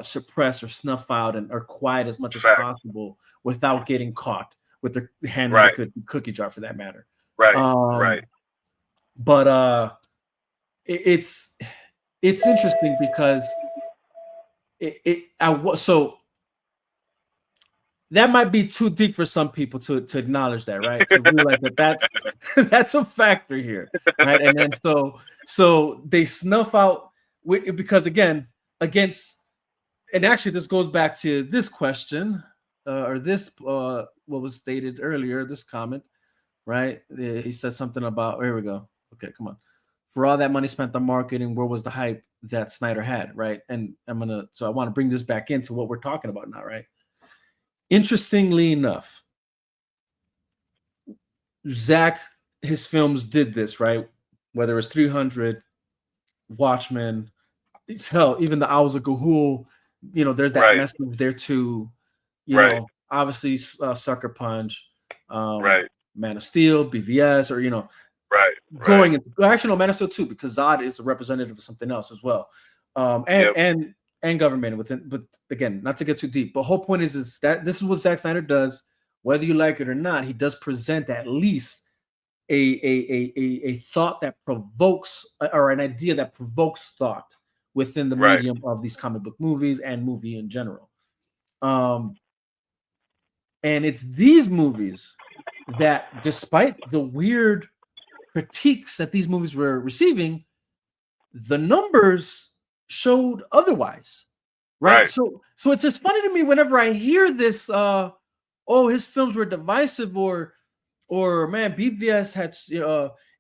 suppress or snuff out or quiet as much as possible without getting caught with their hand in the cookie jar, for that matter. But it's interesting because so that might be too deep for some people to acknowledge that, right? To realize that that's a factor here, right? And then so they snuff out because again against, and actually this goes back to this question or this what was stated earlier, this comment, right? He said something about, here we go. Okay, come on. For all that money spent on marketing, where was the hype that Snyder had, right? And I want to bring this back into what we're talking about now, right? Interestingly enough, Zach, his films did this, right? Whether it was 300, Watchmen, hell, even the Owls of Ga'Hoole, there's that message there too. You know, obviously Sucker Punch, Man of Steel, BVS, or going into actually no, Man of Steel too, because Zod is a representative of something else as well, and government within. But again, not to get too deep, but whole point is that this is what Zack Snyder does, whether you like it or not. He does present at least a thought that provokes, or an idea that provokes thought within the medium of these comic book movies and movie in general. And it's these movies that, despite the weird critiques that these movies were receiving, the numbers showed otherwise, right? So it's just funny to me whenever I hear this, his films were divisive, or man, BVS had,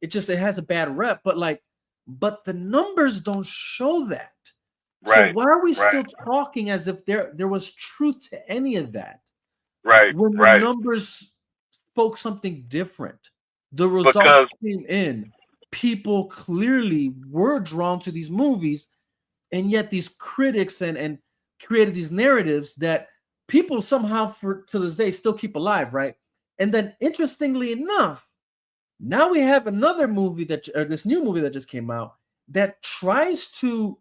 it has a bad rep, but the numbers don't show that. So why are we still talking as if there was truth to any of that? When the numbers spoke something different. The results came in. People clearly were drawn to these movies, and yet these critics and created these narratives that people somehow to this day still keep alive, right? And then, interestingly enough, now we have another movie this new movie that just came out that tries to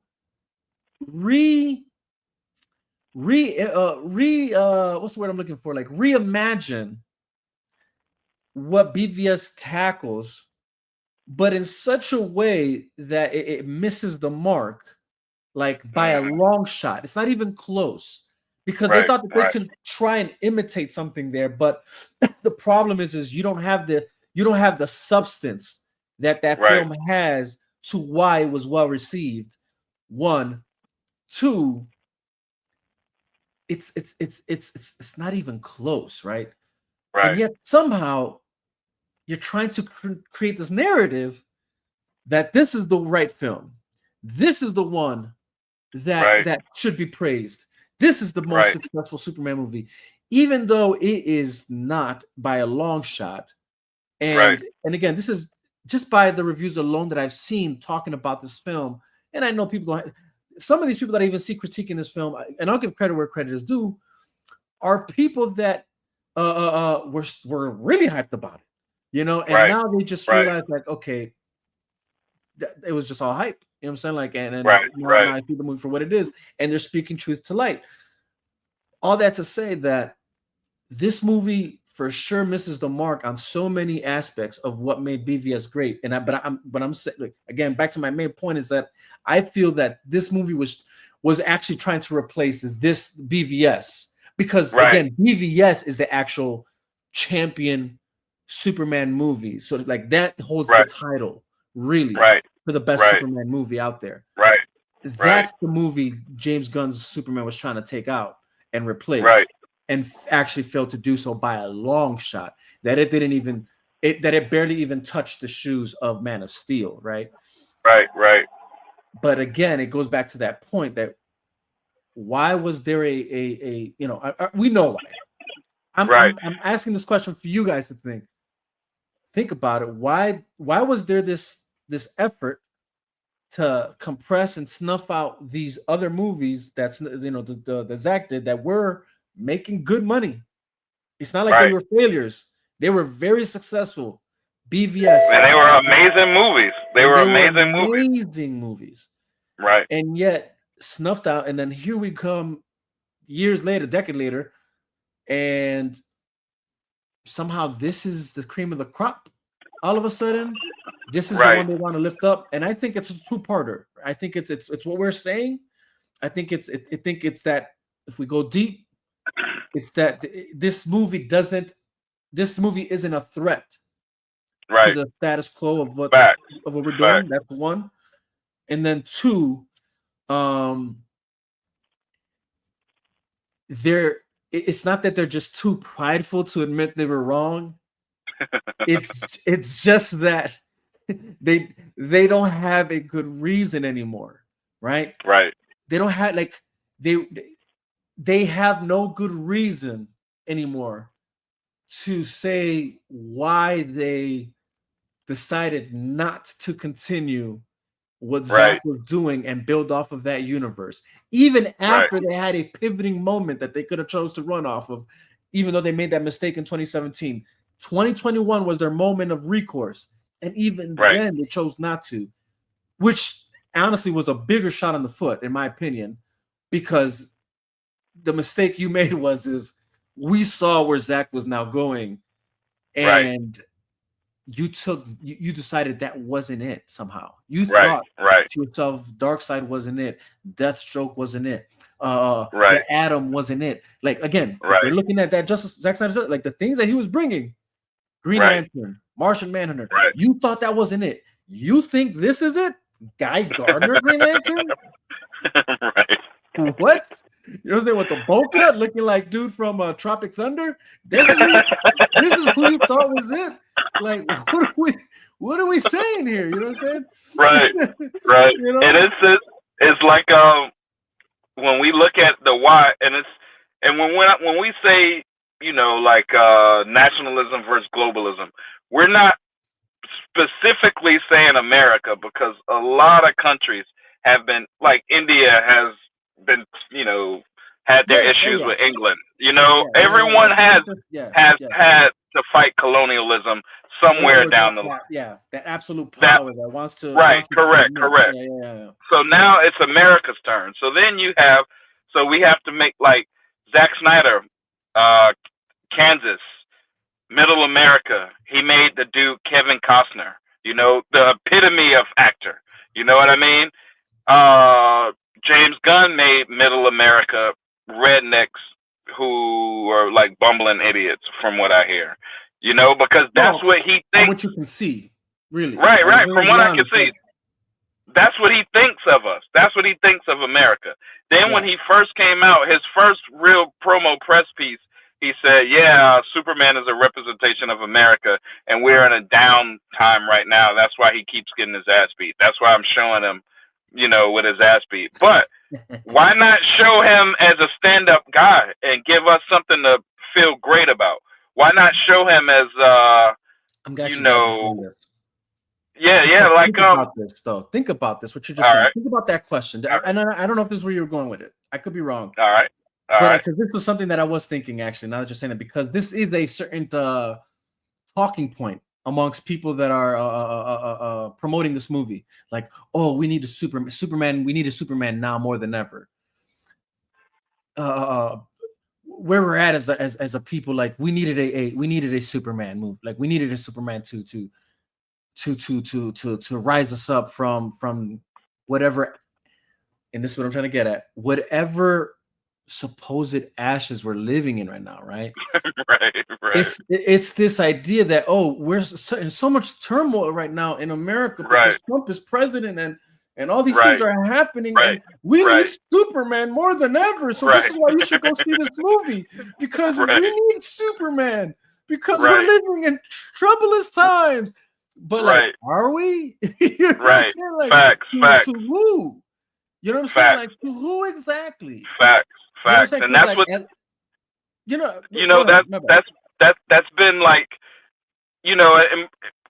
what's the word I'm looking for? Like reimagine what BVS tackles, but in such a way that it misses the mark, like by a long shot. It's not even close, because they thought that they could try and imitate something there, but the problem is you don't have the substance that film has to why it was well received. One, two, it's not even close, right? And yet somehow you're trying to create this narrative that this is the right film. This is the one that should be praised. This is the most successful Superman movie, even though it is not by a long shot. And again, this is just by the reviews alone that I've seen talking about this film. And I know some of these people that I even see critiquing this film, and I'll give credit where credit is due, are people that were really hyped about it, and now they just realize, like, okay, it was just all hype. You know what I'm saying? Like, and now I see the movie for what it is, and they're speaking truth to light. All that to say that this movie for sure misses the mark on so many aspects of what made BVS great. But I'm saying, like, again, back to my main point, is that I feel that this movie was actually trying to replace this BVS, because again, BVS is the actual champion Superman movie. So like that holds the title really for the best Superman movie out there. That's the movie James Gunn's Superman was trying to take out and replace, Right. and actually failed to do so by a long shot. That it didn't even that it barely even touched the shoes of Man of Steel, right? Right. But again, it goes back to that point that why was there a you know, we know why. I'm asking this question for you guys to think about it. Why was there this effort to compress and snuff out these other movies that's, you know, the Zach did, that were making good money? It's not like they were failures. They were very successful. BVS. And they were amazing movies. They were amazing movies. Right. And yet snuffed out. And then here we come years later, decade later, and somehow this is the cream of the crop. All of a sudden, this is the one they want to lift up. And I think it's a two-parter. I think it's what we're saying. I think it's that if we go deep, it's that this movie isn't a threat to the status quo of what we're doing. That's one. And then two, it's not that they're just too prideful to admit they were wrong. It's just that they don't have a good reason anymore, right? Right. They don't have, like, they have no good reason anymore to say why they decided not to continue what Zach was doing and build off of that universe. Even after they had a pivoting moment that they could have chose to run off of, even though they made that mistake in 2017. 2021 was their moment of recourse. And even then they chose not to, which honestly was a bigger shot in the foot, in my opinion, because the mistake you made was we saw where Zach was now going, and you decided that wasn't it somehow. You thought to yourself, Darkseid wasn't it, Deathstroke wasn't it, the Atom wasn't it. Like, again, if we're looking at that Zack Snyder, like the things that he was bringing, Green Lantern, Martian Manhunter, you thought that wasn't it. You think this is it? Guy Gardner Green Lantern? What? You know what I'm saying? With the bowl cut, looking like dude from Tropic Thunder? This is who you thought was it? Like, what are we saying here? You know what I'm saying? Right. You know? And it's like when we look at the why, and when we say, you know, like nationalism versus globalism, we're not specifically saying America, because a lot of countries have been, like India has been, you know, had their issues with England. You know, everyone has had to fight colonialism somewhere down the line. Yeah, that absolute power that wants to. Correct. Yeah. So now it's America's turn. So then we have to make, like, Zack Snyder, Kansas, Middle America. He made the dude Kevin Costner, you know, the epitome of actor. You know what I mean? James Gunn made Middle America rednecks who are like bumbling idiots, from what I hear. You know, because that's what he thinks. What you can see, really. Right. From what I can see, that's what he thinks of us. That's what he thinks of America. Then when he first came out, his first real promo press piece, he said, Superman is a representation of America, and we're in a down time right now. That's why he keeps getting his ass beat. That's why I'm showing him, you know, with his ass beat. But why not show him as a stand-up guy and give us something to feel great about? Why not show him as, you know... like think about this though. Think about this. What you're just saying. Think about that question. And I don't know if this is where you're going with it. I could be wrong. All right. Because this was something that I was thinking, actually. Now that you're saying it, because this is a certain talking point amongst people that are promoting this movie. Like, oh, we need a Superman. We need a Superman now more than ever. Where we're at as a people, like, we needed a Superman move. Like, we needed a Superman to rise us up from whatever, and this is what I'm trying to get at, whatever supposed ashes we're living in right now, right? Right. It's this idea that, we're in so much turmoil right now in America because Trump is president, and and all these things are happening, and we need Superman more than ever. So this is why you should go see this movie, because we need Superman, because we're living in troublous times. But like, are we? You know what I'm saying? Like, facts. To who? You know what I'm saying? Like, to who exactly? Facts. You know And that's like, what that's been like, you know,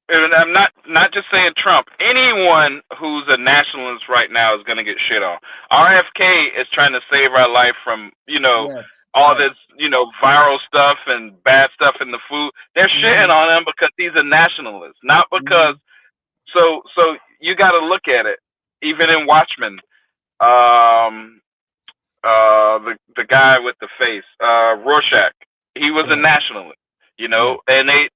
and I'm not just saying Trump. Anyone who's a nationalist right now is going to get shit on. RFK is trying to save our life from, you know, all this, you know, viral stuff and bad stuff in the food. They're shitting on him because he's a nationalist, not because. So you got to look at it. Even in Watchmen, the guy with the face, Rorschach, he was a nationalist, you know, and it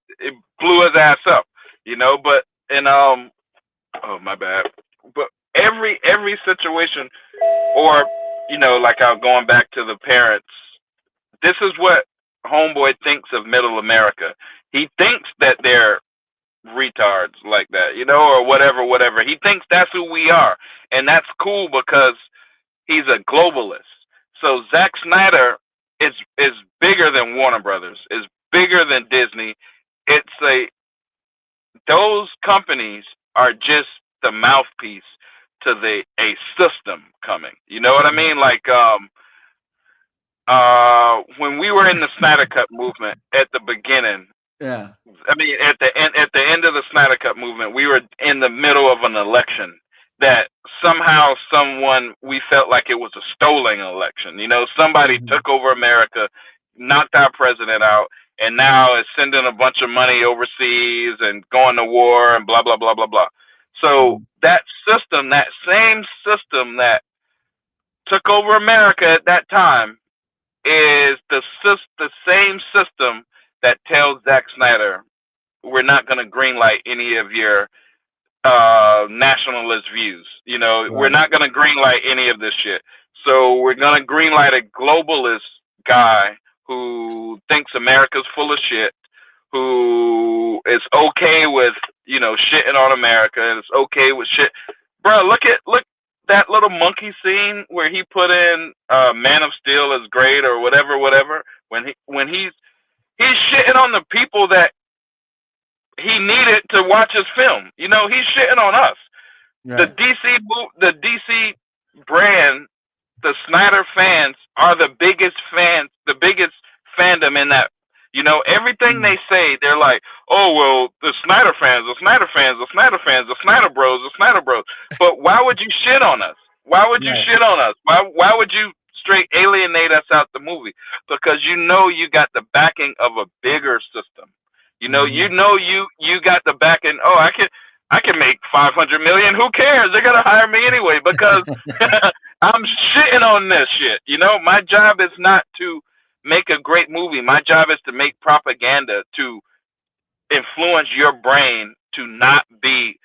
blew his ass up, you know. But oh my bad. But every situation, or you know, like going back to the parents. This is what Homeboy thinks of Middle America. He thinks that they're retards like that, you know, or whatever. He thinks that's who we are, and that's cool because he's a globalist. So Zack Snyder is bigger than Warner Brothers, is bigger than Disney. Those companies are just the mouthpiece to a system coming. You know what I mean? Like when we were in the Snyder Cut movement at the beginning. Yeah. I mean, at the end of the Snyder Cut movement, we were in the middle of an election that somehow we felt like it was a stolen election. You know, somebody took over America, knocked our president out, and now is sending a bunch of money overseas and going to war and blah, blah, blah, blah, blah. So that system, that same system that took over America at that time is the same system that tells Zack Snyder, we're not going to greenlight any of your nationalist views. You know, we're not going to greenlight any of this shit. So we're going to greenlight a globalist guy who thinks America's full of shit, who is okay with, you know, shitting on America, and is okay with shit. Bro, look that little monkey scene where he put in Man of Steel is great or whatever. When he's shitting on the people that he needed to watch his film. You know, he's shitting on us. Right. The DC brand, the Snyder fans are the biggest fans, the biggest fandom in that. You know, everything they say, they're like, oh, well, the Snyder fans, the Snyder fans, the Snyder fans, the Snyder bros, the Snyder bros. But why would you shit on us? Why would you shit on us? Why would you straight alienate us out the movie? Because you know you got the backing of a bigger system. You know you got the backing. Oh, I can make $500 million. Who cares? They're gonna hire me anyway because I'm shitting on this shit. You know, my job is not to make a great movie. My job is to make propaganda to influence your brain to not be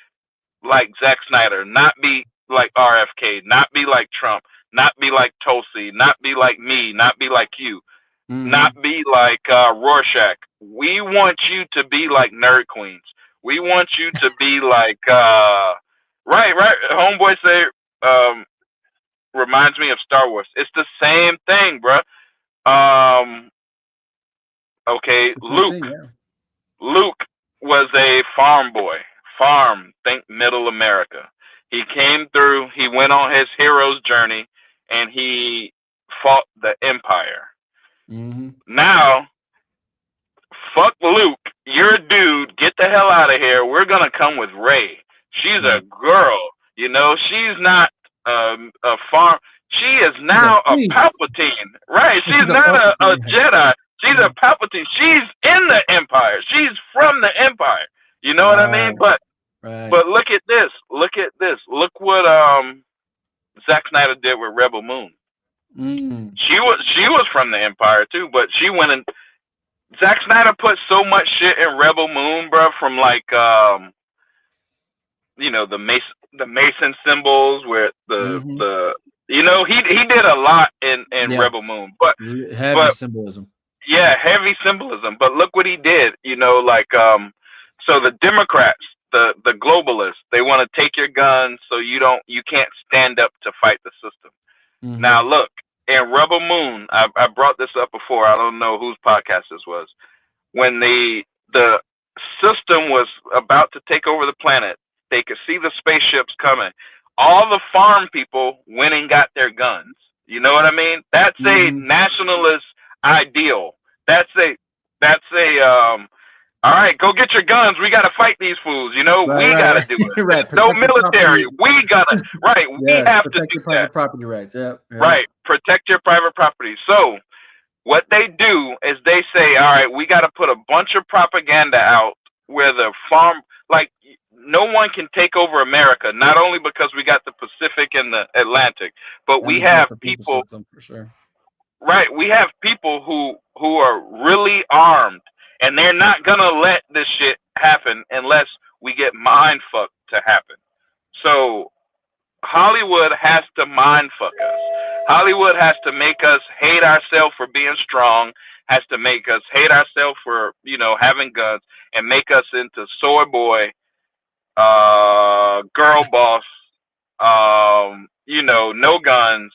like Zack Snyder, not be like RFK, not be like Trump, not be like Tulsi, not be like me, not be like you, not be like Rorschach. We want you to be like Nerd Queens. We want you to be like right. Homeboy say reminds me of Star Wars. It's the same thing, bro. Okay, Luke was a farm boy. Think Middle America. He came through, he went on his hero's journey, and he fought the Empire. Now, fuck Luke. You're a dude. Get the hell out of here. We're going to come with Rey. She's a girl. You know, she's not a farm. She is now a Palpatine. Right. She's not a Jedi. She's a Palpatine. She's in the Empire. She's from the Empire. You know what I mean? But look at this. Look what Zack Snyder did with Rebel Moon. She was from the Empire too, but she went and Zack Snyder put so much shit in Rebel Moon, bro, from like you know, the Mason symbols where the you know, he did a lot in Rebel Moon, but heavy symbolism. Yeah, heavy symbolism. But look what he did, you know, like so the Democrats the globalists. They want to take your guns so you can't stand up to fight the system. Mhm. Now look, in Rebel Moon, I brought this up before. I don't know whose podcast this was. When the system was about to take over the planet, they could see the spaceships coming. All the farm people went and got their guns. You know what I mean? That's a nationalist ideal. That's a all right, go get your guns. We got to fight these fools. You know, we got to do it. Right. No military. We got to, right. We have to protect do your private that. property rights. Yeah. Right. Protect your private property. So what they do is they say, all right, we got to put a bunch of propaganda out where the farm, like, no one can take over America, not only because we got the Pacific and the Atlantic, but And we the have Delta people, system, for sure. right, we have people who are really armed, and they're not going to let this shit happen unless we get mind fucked to happen. So Hollywood has to mind fuck us. Hollywood has to make us hate ourselves for being strong, has to make us hate ourselves for, you know, having guns, and make us into soy boy, girl boss, you know, no guns,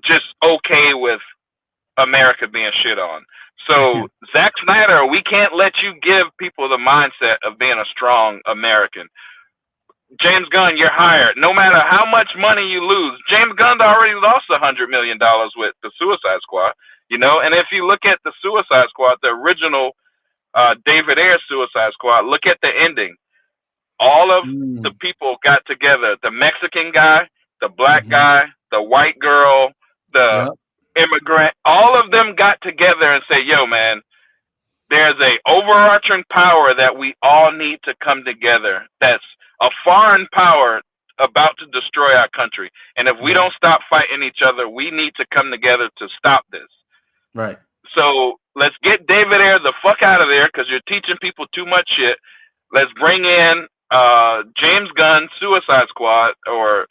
just okay with America being shit on. So Zack Snyder, we can't let you give people the mindset of being a strong American. James Gunn, you're hired. No matter how much money you lose, James Gunn already lost $100 million with the Suicide Squad. You know, and if you look at the Suicide Squad, the original David Ayer Suicide Squad, look at the ending. All of the people got together. The Mexican guy, the black guy, the white girl, the immigrant. All of them got together and say, "Yo, man, there's a overarching power that we all need to come together. That's a foreign power about to destroy our country. And if we don't stop fighting each other, we need to come together to stop this." Right. So let's get David Ayer the fuck out of there because you're teaching people too much shit. Let's bring in James Gunn, Suicide Squad, or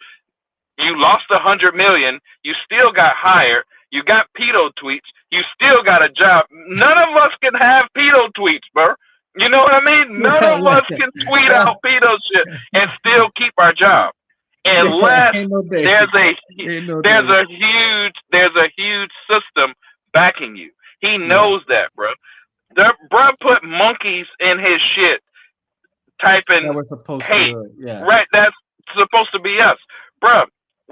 you lost $100 million. You still got hired. You got pedo tweets. You still got a job. None of us can have pedo tweets, bro. You know what I mean? None of us can tweet out pedo shit and still keep our job. Unless there's a huge system backing you. He knows that, bro. Bro put monkeys in his shit, typing hate. Right, that's supposed to be us, bro.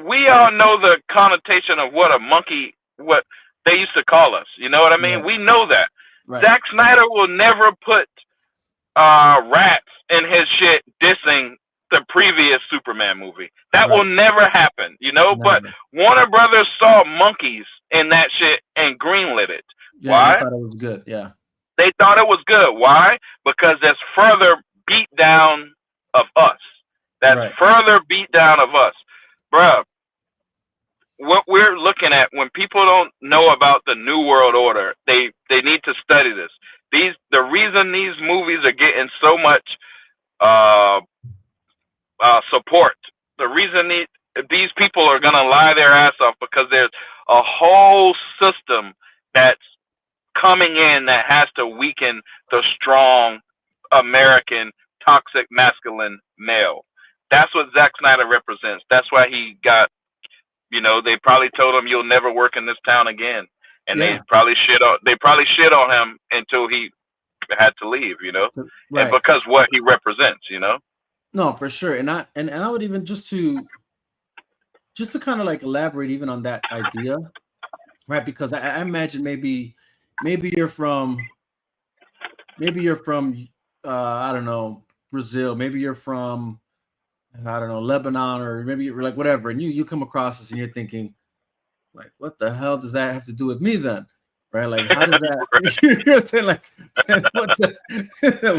We all know the connotation of what a monkey, what they used to call us. You know what I mean? We know that. Zack Snyder will never put rats in his shit dissing the previous Superman movie. That will never happen, you know? But Warner Brothers saw monkeys in that shit and greenlit it. Why? They thought it was good, They thought it was good. Why? Because there's further beat down of us. That's further beat down of us. Bruh, what we're looking at, when people don't know about the New World Order, they need to study this. The reason these movies are getting so much support, the reason these people are going to lie their ass off, because there's a whole system that's coming in that has to weaken the strong American toxic masculine male. That's what Zack Snyder represents. That's why he got, you know, they probably told him you'll never work in this town again, and they probably shit on him until he had to leave, you know, and because what he represents, you know. No, for sure, and I would even just to kind of like elaborate even on that idea, right? Because I imagine maybe you're from I don't know, Brazil, maybe you're from, I don't know, Lebanon, or maybe you're like whatever, and you come across this and you're thinking, like, what the hell does that have to do with me then? Right? Like, how does that you know what I'm saying? Like,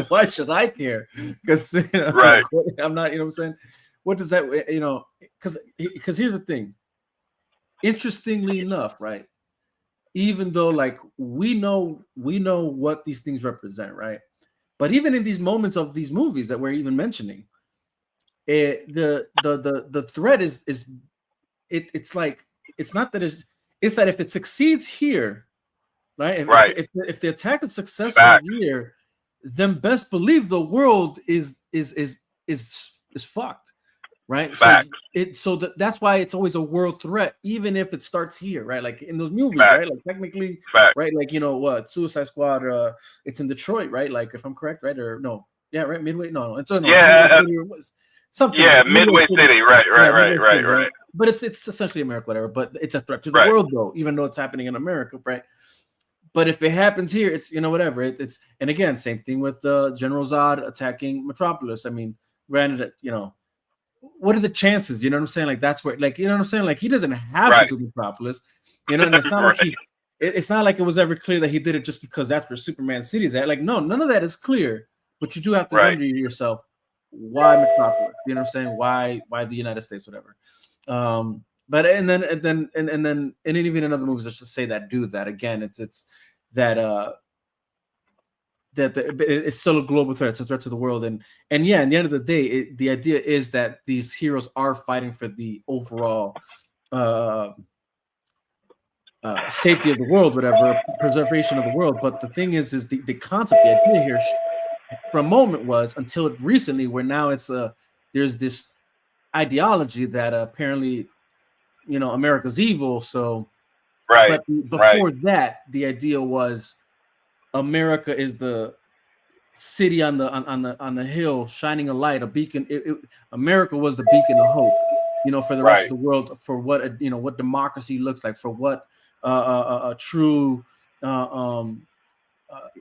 why should I care? Because I'm not, you know what I'm saying? What does that, you know, because here's the thing. Interestingly enough, right? Even though like we know what these things represent, right? But even in these moments of these movies that we're even mentioning, the threat is it's like, it's not that it's that if it succeeds here, right? If the attack is successful here, then best believe the world is fucked, right? Facts. That's why it's always a world threat, even if it starts here, right? Like in those movies, Facts. right? Like technically, Facts. right? Like what Suicide Squad? It's in Detroit, right? Like if I'm correct, right? Or no, yeah, right? Midway, no, it's something. Yeah, Midway City, right. But it's essentially America, whatever. But it's a threat to the Right. world, though, even though it's happening in America, right? But if it happens here, it's whatever. It's and again, same thing with General Zod attacking Metropolis. I mean, granted, what are the chances? You know what I'm saying? Like that's where, like, you know what I'm saying? Like he doesn't have to do Metropolis, and it's not like it's not like it was ever clear that he did it just because that's where Superman City is at. Like, no, none of that is clear. But you do have to wonder yourself, why Metropolis? You know what I'm saying? Why the United States, whatever. But and then even in other movies, let's just say that do that again. It's that it's still a global threat. It's a threat to the world, and yeah, at the end of the day, the idea is that these heroes are fighting for the overall safety of the world, whatever, preservation of the world. But the thing is the concept, the idea here, for a moment was until recently, where now it's there's this ideology that apparently, America's evil. So, but before that, the idea was America is the city on the hill, shining a light, a beacon. America was the beacon of hope, for the rest of the world, for what what democracy looks like, for what a true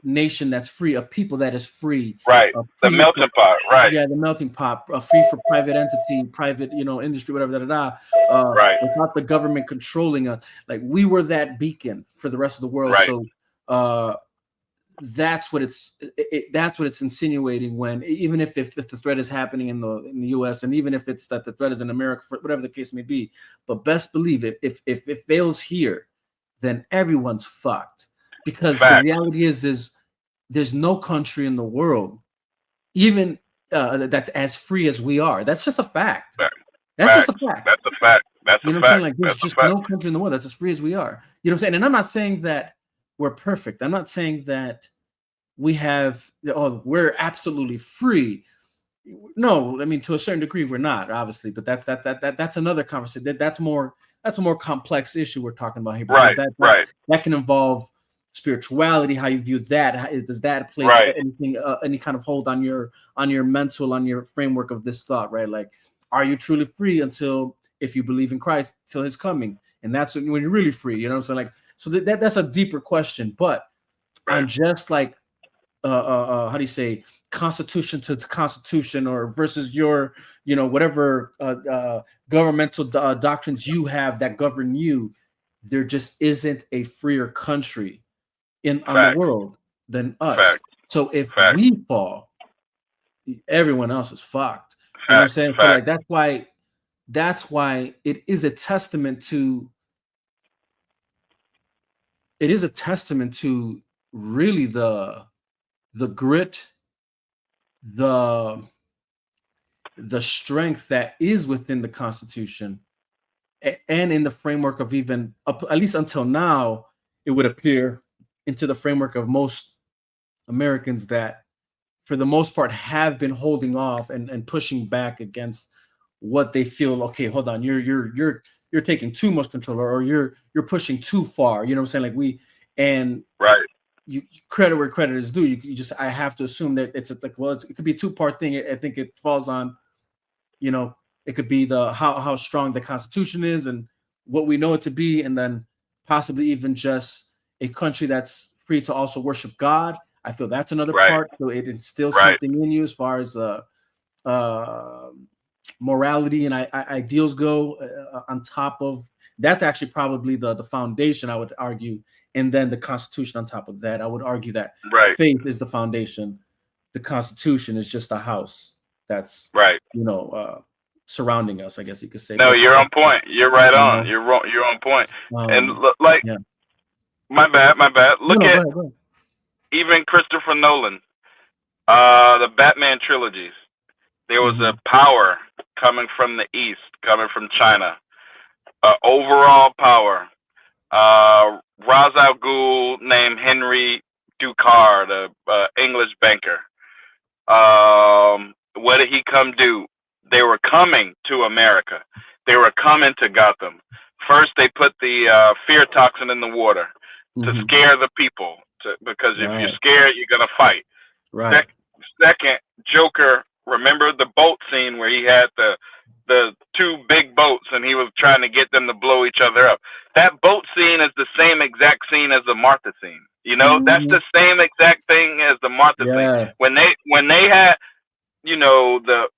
nation that's free, a people that is free, the melting pot, yeah, the melting pot, free for private entity, private industry, whatever, without the government controlling us. Like we were that beacon for the rest of the world. So that's what it's insinuating, when even if the threat is happening in the US, and even if it's that the threat is in America, for whatever the case may be. But best believe if it fails here, then everyone's fucked, because the reality is there's no country in the world even that's as free as we are. That's just a fact. That's just a fact. That's a fact. You know what I'm saying? Like there's just no country in the world that's as free as we are. You know what I'm saying? And I'm not saying that we're perfect. I'm not saying that we're absolutely free. No, I mean, to a certain degree we're not, obviously, but that's another conversation. That's a more complex issue we're talking about here. That can involve spirituality, how you view that. Does that place anything, any kind of hold on your mental, on your framework of this thought, right? Like, are you truly free if you believe in Christ till his coming? And that's when you're really free, you know what I'm saying? Like, so that's a deeper question, but on just like, how do you say, constitution to constitution, or versus your, whatever governmental doctrines you have that govern you, there just isn't a freer country on the world than us. So if we fall, everyone else is fucked. You know what I'm saying? So like that's why it is a testament to really the grit, the strength that is within the Constitution, and in the framework of even at least until now, it would appear, into the framework of most Americans that, for the most part, have been holding off and pushing back against what they feel. Okay, hold on, you're taking too much control, or you're pushing too far. You know what I'm saying? Like you credit where credit is due. I have to assume that it's like, well, it could be a two-part thing. I think it falls on, it could be the how strong the Constitution is and what we know it to be, and then possibly even just a country that's free to also worship God. I feel that's another part. So it instills something in you as far as morality and ideals go. On top of that's actually probably the foundation, I would argue, and then the Constitution on top of that. I would argue that faith is the foundation. The Constitution is just a house that's surrounding us, I guess you could say. No, you're on point. You're right on. You're on point. And my bad. Look at even Christopher Nolan, the Batman trilogies. There was a power coming from the East, coming from China. Overall power. Ra's al Ghul named Henry Ducard, the English banker. What did he come do? They were coming to America. They were coming to Gotham. First, they put the fear toxin in the water to scare the people, because if you're scared, you're gonna fight. Right. Second, Joker. Remember the boat scene where he had the two big boats and he was trying to get them to blow each other up. That boat scene is the same exact scene as the Martha scene. You know, that's the same exact thing as the Martha scene. When they had, you know, the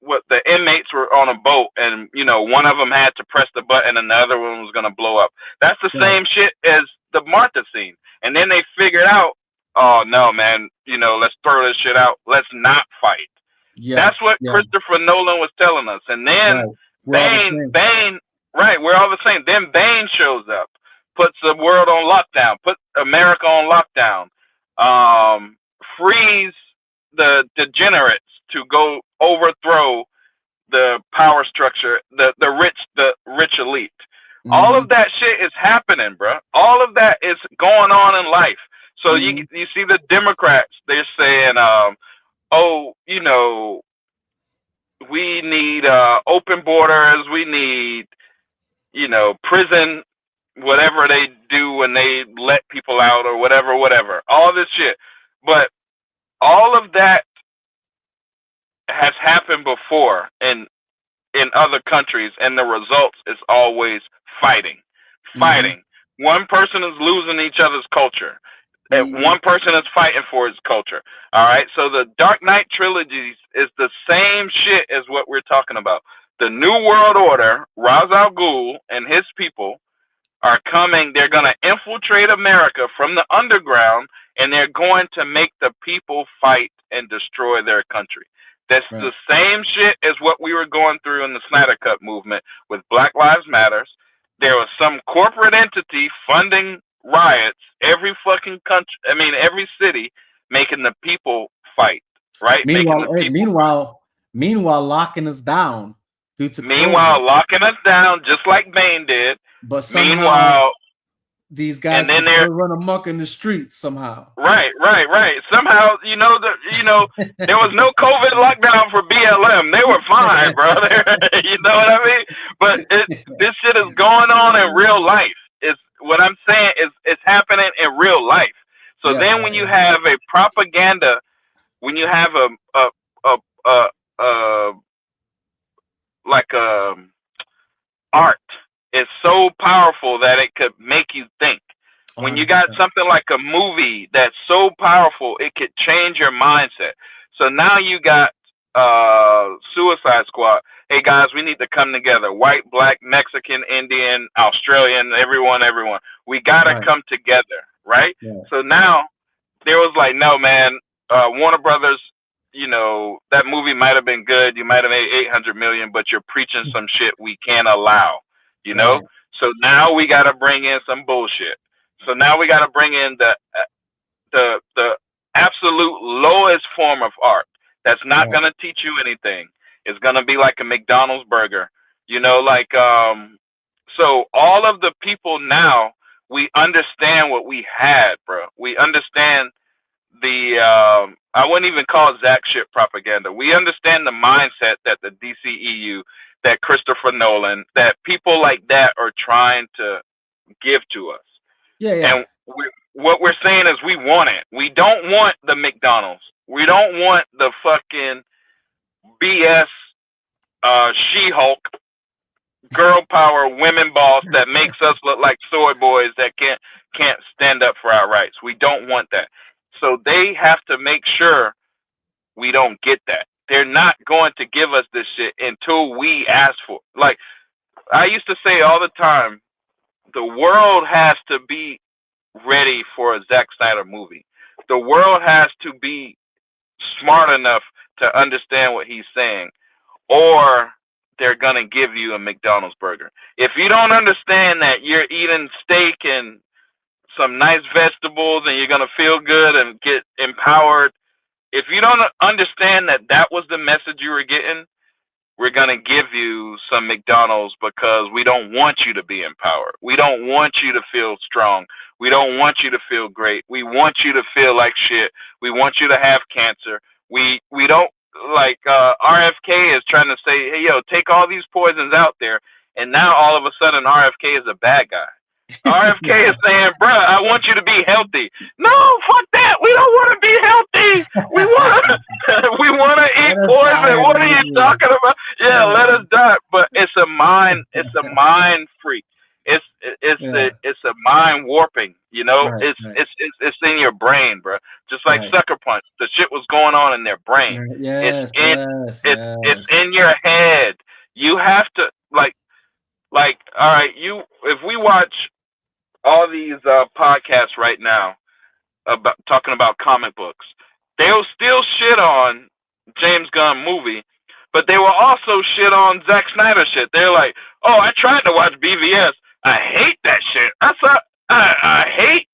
inmates were on a boat and, you know, one of them had to press the button and the other one was going to blow up. That's the same shit as the Martha scene. And then they figured out, oh no, man, you know, let's throw this shit out. Let's not fight. That's what Christopher Nolan was telling us. And then Bane, right, we're all the same. Then Bane shows up, puts the world on lockdown, puts America on lockdown, frees the degenerates to go overthrow the power structure, the rich elite. All of that shit is happening, bro. All of that is going on in life. So you see the Democrats, they're saying, oh, you know, we need open borders, we need, you know, prison, whatever they do when they let people out or whatever, all this shit. But all of that has happened before in other countries, and the results is always fighting. One person is losing each other's culture. And one person is fighting for his culture. All right. So the Dark Knight trilogy is the same shit as what we're talking about. The New World Order, Ra's al Ghul and his people are coming. They're going to infiltrate America from the underground, and they're going to make the people fight and destroy their country. That's the same shit as what we were going through in the Snyder Cut movement with Black Lives Matters. There was some corporate entity funding riots, every fucking country, I mean, every city, making the people fight, right? Meanwhile, locking us down due to locking us down, just like Bane did. But somehow, these guys just run amok in the streets somehow. Right. Somehow, you know, there was no COVID lockdown for BLM. They were fine, brother. You know what I mean? But this shit is going on in real life. It's what I'm saying is it's happening in real life. So then when you have a propaganda, when you have art is so powerful that it could make you think. When you got something like a movie that's so powerful, it could change your mindset. So now you got Suicide Squad. Hey guys, we need to come together. White, black, Mexican, Indian, Australian, everyone. We gotta come together, right? So now there was like, no man, Warner Brothers, you know, that movie might have been good. You might have made 800 million, but you're preaching some shit we can't allow, you know? So now we gotta bring in some bullshit. So now we gotta bring in the absolute lowest form of art that's not gonna teach you anything. It's gonna be like a McDonald's burger, you know, like so all of the people now, we understand what we had, bro. We understand the I wouldn't even call Zach shit propaganda. We understand the mindset that the DCEU, that Christopher Nolan, that people like that are trying to give to us. And what we're saying is we want it. We don't want the McDonald's. We don't want the fucking BS She-Hulk girl power women boss that makes us look like soy boys that can't stand up for our rights. We don't want that. So they have to make sure we don't get that. They're not going to give us this shit until we ask for it. Like I used to say all the time, the world has to be ready for a Zack Snyder movie. The world has to be smart enough to understand what he's saying, or they're going to give you a McDonald's burger. If you don't understand that you're eating steak and some nice vegetables and you're going to feel good and get empowered, if you don't understand that that was the message you were getting, we're going to give you some McDonald's because we don't want you to be empowered. We don't want you to feel strong. We don't want you to feel great. We want you to feel like shit. We want you to have cancer. We don't, like, RFK is trying to say, hey, yo, take all these poisons out there. And now all of a sudden RFK is a bad guy. RFK is saying, bruh, I want you to be healthy. No, fuck that. We don't want to be healthy. We want to eat poison. What are you talking about? Yeah, let us die. But it's a mind freak. It's a mind warping, you know. Right, it's in your brain, bro. Just like Sucker Punch, the shit was going on in their brain. Yes, it's in your head. You have to like all right. If we watch all these podcasts right now about talking about comic books, they'll still shit on James Gunn movie, but they will also shit on Zack Snyder shit. They're like, oh, I tried to watch BVS. I hate that shit. I hate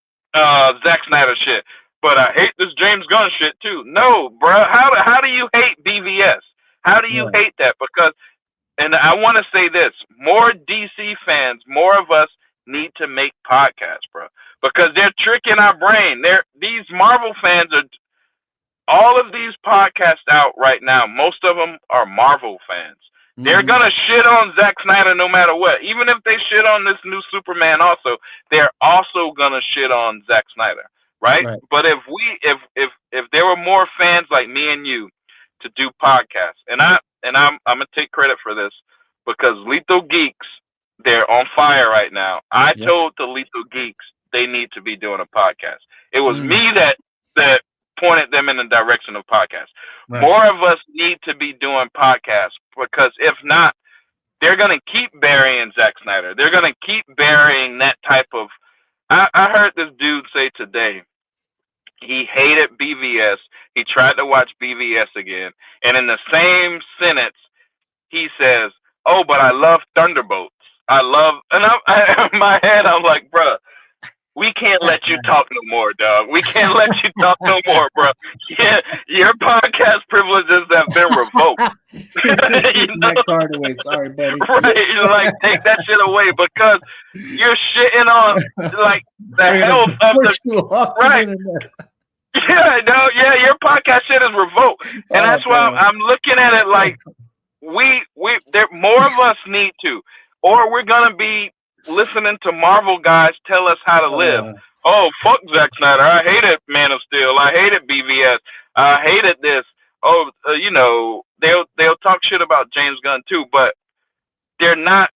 Zack Snyder shit, but I hate this James Gunn shit too. No, bro. How do you hate BVS? How do you hate that? Because, and I want to say this, more DC fans, more of us need to make podcasts, bro, because they're tricking our brain. These Marvel fans are, all of these podcasts out right now, most of them are Marvel fans. They're gonna shit on Zack Snyder no matter what. Even if they shit on this new Superman also, they're also gonna shit on Zack Snyder, right? But if there were more fans like me and you to do podcasts, and I'm gonna take credit for this because Lethal Geeks, they're on fire right now. I told the Lethal Geeks they need to be doing a podcast. It was me that pointed them in the direction of podcasts. More of us need to be doing podcasts, because if not, they're going to keep burying Zack Snyder. They're going to keep burying that type of... I heard this dude say today, he hated BVS. He tried to watch BVS again. And in the same sentence, he says, oh, but I love Thunderbolts. And in my head, I'm like, bruh, we can't let you talk no more, dog. We can't let you talk no more, bro. Yeah, your podcast privileges have been revoked. You know? That card away. Sorry, buddy. Right, like, take that shit away, because you're shitting on, like, the health of the... Right. Yeah, your podcast shit is revoked. And that's why I'm looking at it like, more of us need to, or we're going to be listening to Marvel guys tell us how to live. Oh, fuck Zack Snyder. I hated Man of Steel. I hated BVS. I hated this. Oh, you know, they'll talk shit about James Gunn too, but they're not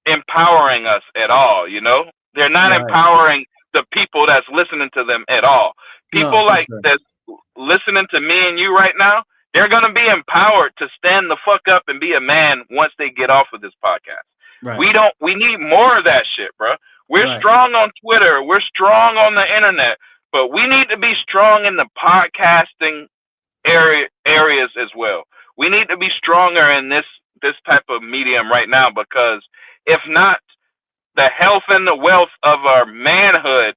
empowering us at all, you know? They're not empowering the people that's listening to them at all. People that's listening to me and you right now, they're going to be empowered to stand the fuck up and be a man once they get off of this podcast. We need more of that shit, bro. We're strong on Twitter. We're strong on the internet, but we need to be strong in the podcasting areas as well. We need to be stronger in this type of medium right now, because if not, the health and the wealth of our manhood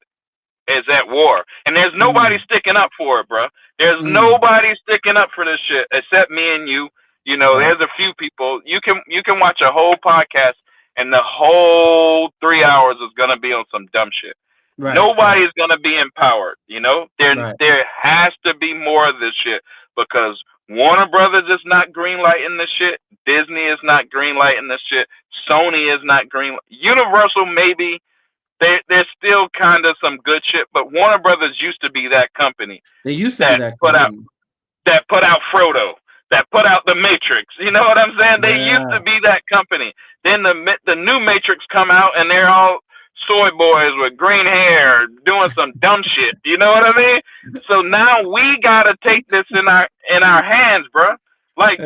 is at war. And there's nobody sticking up for it, bro. There's nobody sticking up for this shit except me and you. You know, there's a few people. You can watch a whole podcast, and the whole 3 hours is going to be on some dumb shit. Nobody's going to be empowered, you know? There has to be more of this shit, because Warner Brothers is not greenlighting this shit. Disney is not greenlighting this shit. Sony is not greenlighting. Universal, maybe. There's still kind of some good shit, but Warner Brothers used to be that company. They used to be that put out Frodo, that put out the Matrix. You know what I'm saying? They used to be that company. Then the new Matrix come out, and they're all soy boys with green hair doing some dumb shit. You know what I mean? So now we gotta take this in our hands, bro. Like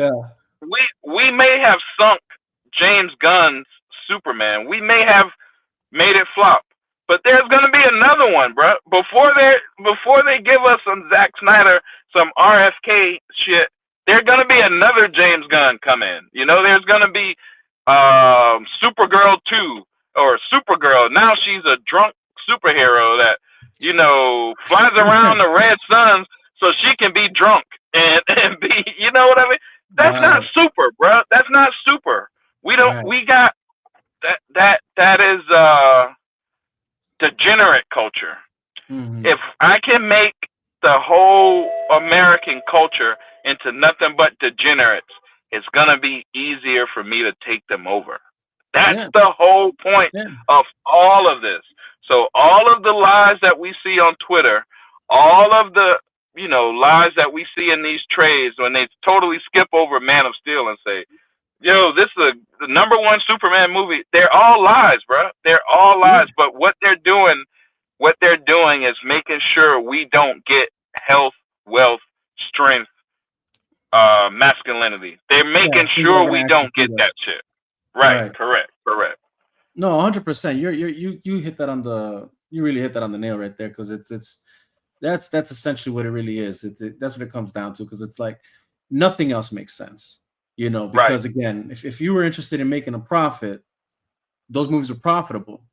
we may have sunk James Gunn's Superman. We may have made it flop, but there's gonna be another one, bro. Before they give us some Zack Snyder, some RFK shit, there's gonna be another James Gunn come in. You know, there's gonna be Supergirl 2 or Supergirl. Now she's a drunk superhero that, you know, flies around the red suns so she can be drunk and be, you know what I mean? That's not super, bro. That's not super. We don't. Right. We got that is degenerate culture. Mhm. If I can make the whole American culture into nothing but degenerates, it's gonna be easier for me to take them over. That's Yeah. the whole point Yeah. of all of this. So all of the lies that we see on Twitter, all of the lies that we see in these trades when they totally skip over Man of Steel and say, "Yo, this is the number one Superman movie." They're all lies, bro. They're all Yeah. lies. But what they're doing is making sure we don't get health, wealth, strength, masculinity. They're making Things that are sure gonna we actually don't get feed us. that shit. Right. Right. Correct. No, 100%. You hit that on the you really hit that on the nail right there, because that's essentially what it really is. That's what it comes down to, because it's like nothing else makes sense, Right. because again, if you were interested in making a profit, those movies were profitable.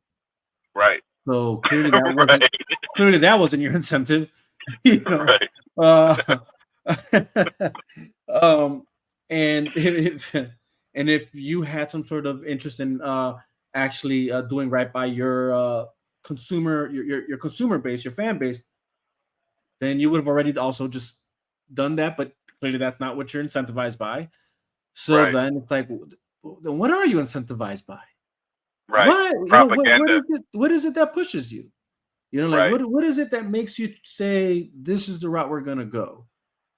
Right. So clearly that wasn't your incentive, Right. Uh, and if you had some sort of interest in actually doing right by your your consumer base, your fan base, then you would have already also just done that. But clearly, that's not what you're incentivized by. So Right. then it's like, then what are you incentivized by? Right. What Propaganda. what is it that pushes you? Right. What is it that makes you say this is the route we're gonna go?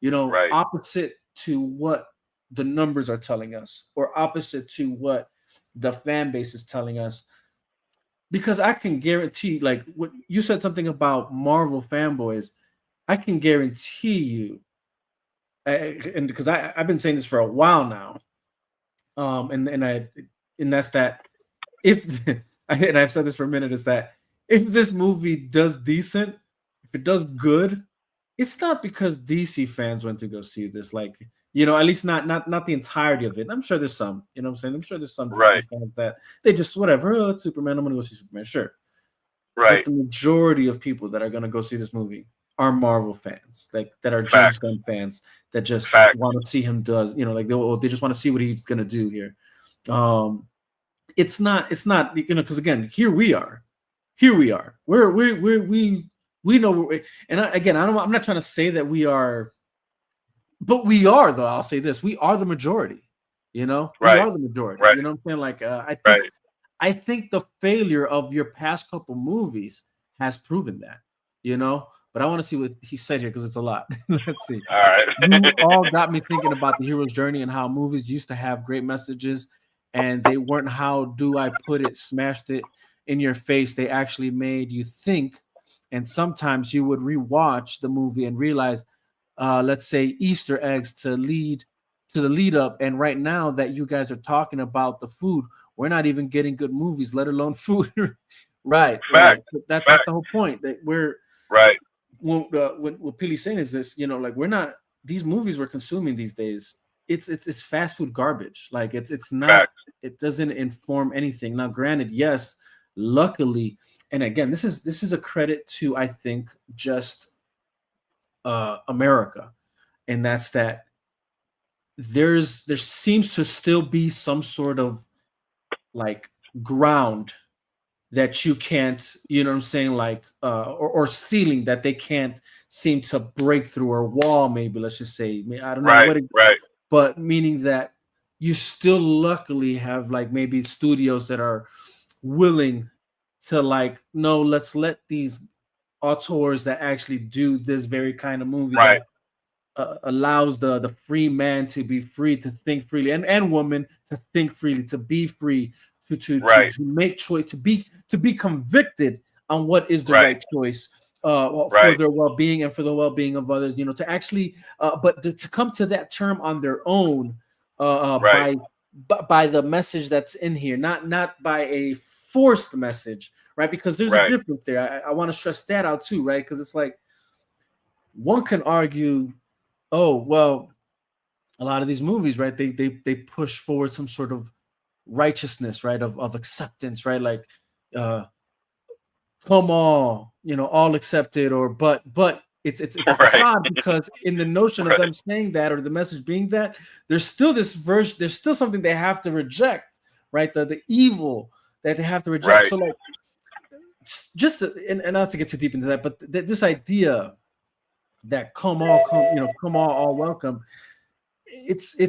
Right. Opposite to what the numbers are telling us, or opposite to what the fan base is telling us. Because I can guarantee, like what you said something about Marvel fanboys, I can guarantee you, and because I've been saying this for a while now, and that's that if and I've said this for a minute, is that if this movie does decent, if it does good, it's not because DC fans went to go see this. Like, at least not the entirety of it. I'm sure there's some, what I'm saying? I'm sure there's some Right. DC fans that they just whatever, oh, it's Superman, I'm gonna go see Superman, sure. But Right. the majority of people that are gonna go see this movie are Marvel fans, like that are Facts. James Gunn fans that just Facts. want to see him does, like they just want to see what he's gonna do here. It's not because again, here we are, we know, and I'm not trying to say that we are, but we are, though. I'll say this: we are the majority. We Right. are the majority. Right. You know what I'm saying? Like, Right. I think the failure of your past couple movies has proven that. But I want to see what he said here, because it's a lot. Let's see. All right. You all got me thinking about the hero's journey and how movies used to have great messages, and they weren't, how do I put it, smashed it in your face. They actually made you think, and sometimes you would rewatch the movie and realize, let's say, Easter eggs to the lead up. And right now that you guys are talking about the food, we're not even getting good movies, let alone food. Right. Fact. That's the whole point, that we're Right. what Pili's saying is this, like, we're not, these movies we're consuming these days, it's fast food garbage. Like, it's not, Fact. it doesn't inform anything. Now, granted, yes, luckily, and again, this is a credit to, I think, just America, and that's that there seems to still be some sort of like ground that you can't, what I'm saying, like or ceiling that they can't seem to break through, or wall, maybe, let's just say, I don't know Right. what Right. but meaning that you still luckily have, like, maybe studios that are willing to, like, no, let's let these auteurs that actually do this very kind of movie, Right. that allows the free man to be free to think freely, and woman to think freely, to be free, Right. to make choice, to be convicted on what is the Right. right choice for Right. their well-being and for the well-being of others, to actually but to come to that term on their own, Right. by the message that's in here, not by a forced message, right? Because there's Right. a difference there. I want to stress that out too, right? Because it's like, one can argue, oh, well, a lot of these movies, right, they push forward some sort of righteousness, right, of acceptance, right? Like, come on, all accepted, or but It's a Right. facade, because in the notion of Right. them saying that, or the message being that, there's still this version, there's still something they have to reject, right? The evil that they have to reject. Right. So like, just to, and not to get too deep into that, but this idea that come all welcome. It's a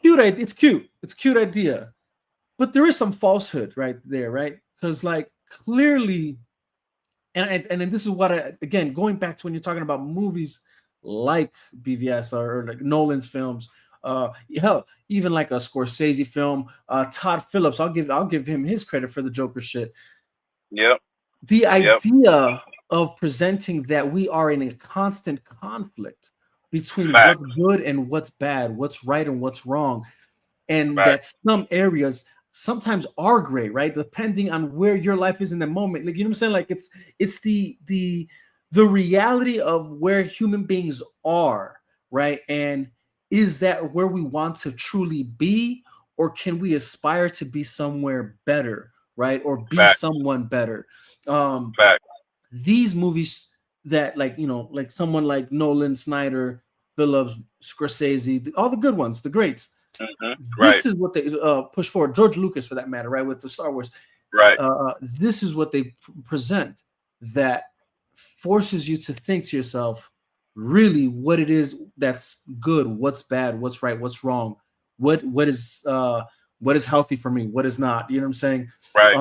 cute idea. It's a cute idea, but there is some falsehood right there, right? Because like clearly, and this is what again, going back to when you're talking about movies like BVS or like Nolan's films, hell, even like a Scorsese film, Todd Phillips, I'll give him his credit for the Joker shit. Yep. The idea of presenting that we are in a constant conflict between Fact. what's good and what's bad, what's right and what's wrong, and Fact. that some areas sometimes are gray, right? Depending on where your life is in the moment. Like, you know what I'm saying? Like it's the reality of where human beings are, right? And is that where we want to truly be, or can we aspire to be somewhere better, right? Or be Fact. someone better? Fact. These movies that, like, you know, like someone like Nolan, Snyder, Phillips, Scorsese, all the good ones, the greats. Right. This is what they push forward. George Lucas, for that matter, right, with the Star Wars. Right. This is what they present that forces you to think to yourself, really, what it is that's good, what's bad, what's right, what's wrong, what is healthy for me, what is not. You know what I'm saying? Right.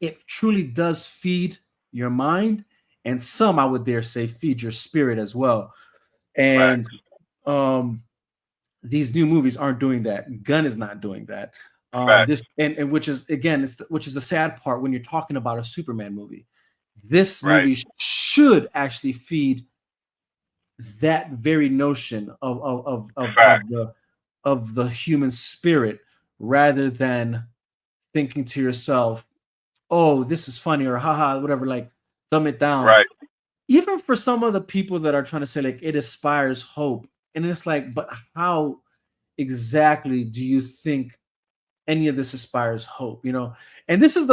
It truly does feed your mind, and some, I would dare say, feed your spirit as well. And these new movies aren't doing that. Gunn is not doing that. This and which is, again, which is the sad part when you're talking about a Superman movie. This movie should actually feed that very notion of the human spirit, rather than thinking to yourself, oh, this is funny, or haha, whatever, like dumb it down. Right. Even for some of the people that are trying to say like it inspires hope, and it's like, but how exactly do you think any of this inspires hope? You know, and this is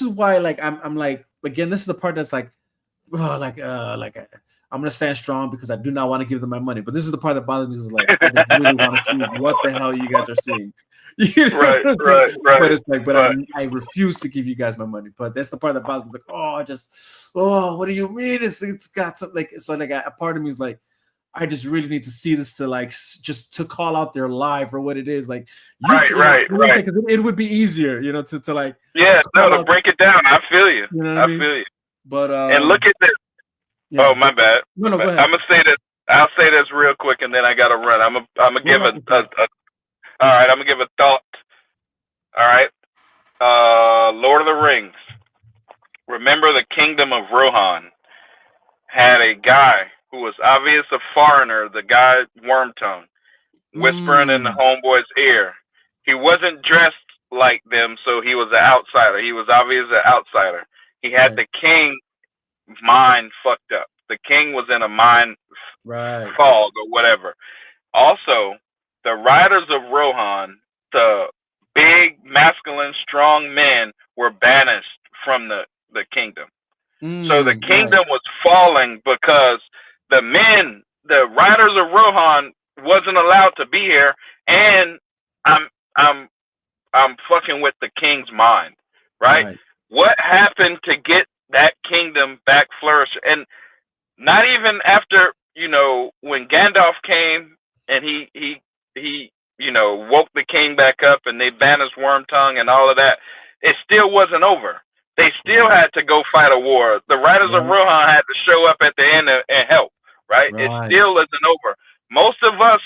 why, like, I'm like, again, this is the part that's like, oh, I'm gonna stand strong because I do not want to give them my money. But this is the part that bothers me, is like, I just really want to see what the hell you guys are seeing. You know? Right. But it's like, but I refuse to give you guys my money. But that's the part that bothers me. Like, what do you mean? It's got something like, so like a part of me is like, I just really need to see this to like just to call out their live for what it is. Like, right. It would be easier, you know, to like, to break it down. I feel you. You know what I I mean? feel you. But and look at this. Yeah. Oh, my bad. No, go ahead. I'm gonna say this. I'll say this real quick, and then I gotta run. I'm gonna give all right. I'm gonna give a thought. All right. Lord of the Rings. Remember, the Kingdom of Rohan had a guy who was obvious a foreigner. The guy Wormtongue, whispering in the homeboy's ear. He wasn't dressed like them, so he was an outsider. He was obvious an outsider. He had the king mind fucked up. The king was in a mind fog or whatever. Also, the riders of Rohan, the big, masculine, strong men, were banished from the kingdom. So the kingdom was falling because the men, the riders of Rohan, wasn't allowed to be here, and I'm fucking with the king's mind, right? What happened to get that kingdom back flourish? And not even after, you know, when Gandalf came and he you know, woke the king back up and they banished Wormtongue and all of that, it still wasn't over. They still had to go fight a war. The Riders of Rohan had to show up at the end and help, right? It still isn't over. Most of us,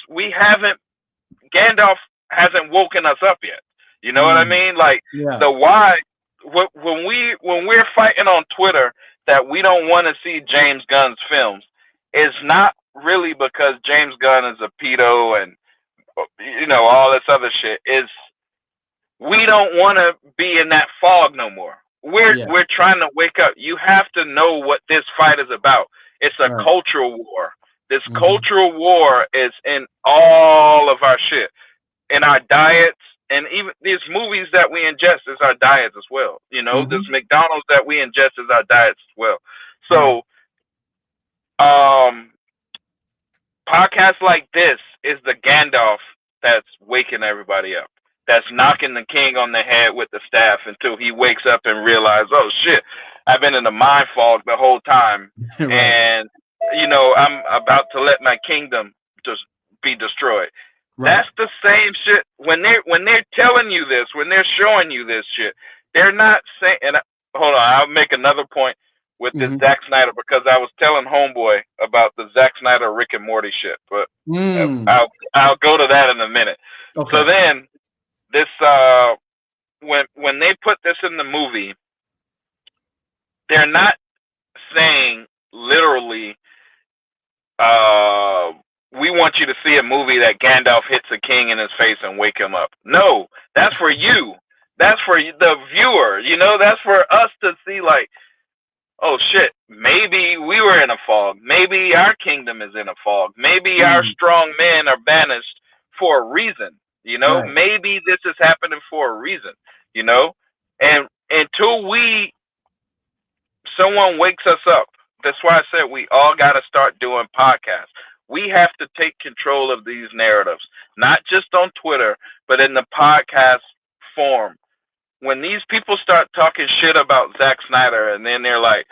Gandalf hasn't woken us up yet. You know what I mean? Like, the why, when we're fighting on Twitter that we don't want to see James Gunn's films, it's not really because James Gunn is a pedo and, you know, all this other shit. Is we don't want to be in that fog no more. We're trying to wake up. You have to know what this fight is about. It's a cultural war. This cultural war is in all of our shit, in our diets, and even these movies that we ingest is our diets as well. You know, this McDonald's that we ingest is our diets as well. So, podcasts like this is the Gandalf that's waking everybody up. That's knocking the king on the head with the staff until he wakes up and realizes, oh shit, I've been in a mind fog the whole time, and I'm about to let my kingdom just be destroyed. That's the same shit when they're telling you this, when they're showing you this shit. They're not saying. And hold on, I'll make another point with this Zack Snyder, because I was telling Homeboy about the Zack Snyder Rick and Morty shit, but I'll go to that in a minute. Okay. So then this when they put this in the movie, they're not saying literally we want you to see a movie that Gandalf hits a king in his face and wake him up. No, that's for you. That's for the viewer. That's for us to see, like, oh shit, maybe we were in a fog. Maybe our kingdom is in a fog. Maybe our strong men are banished for a reason. Maybe this is happening for a reason. And until someone wakes us up, that's why I said we all got to start doing podcasts. We have to take control of these narratives, not just on Twitter, but in the podcast form. When these people start talking shit about Zack Snyder, and then they're like,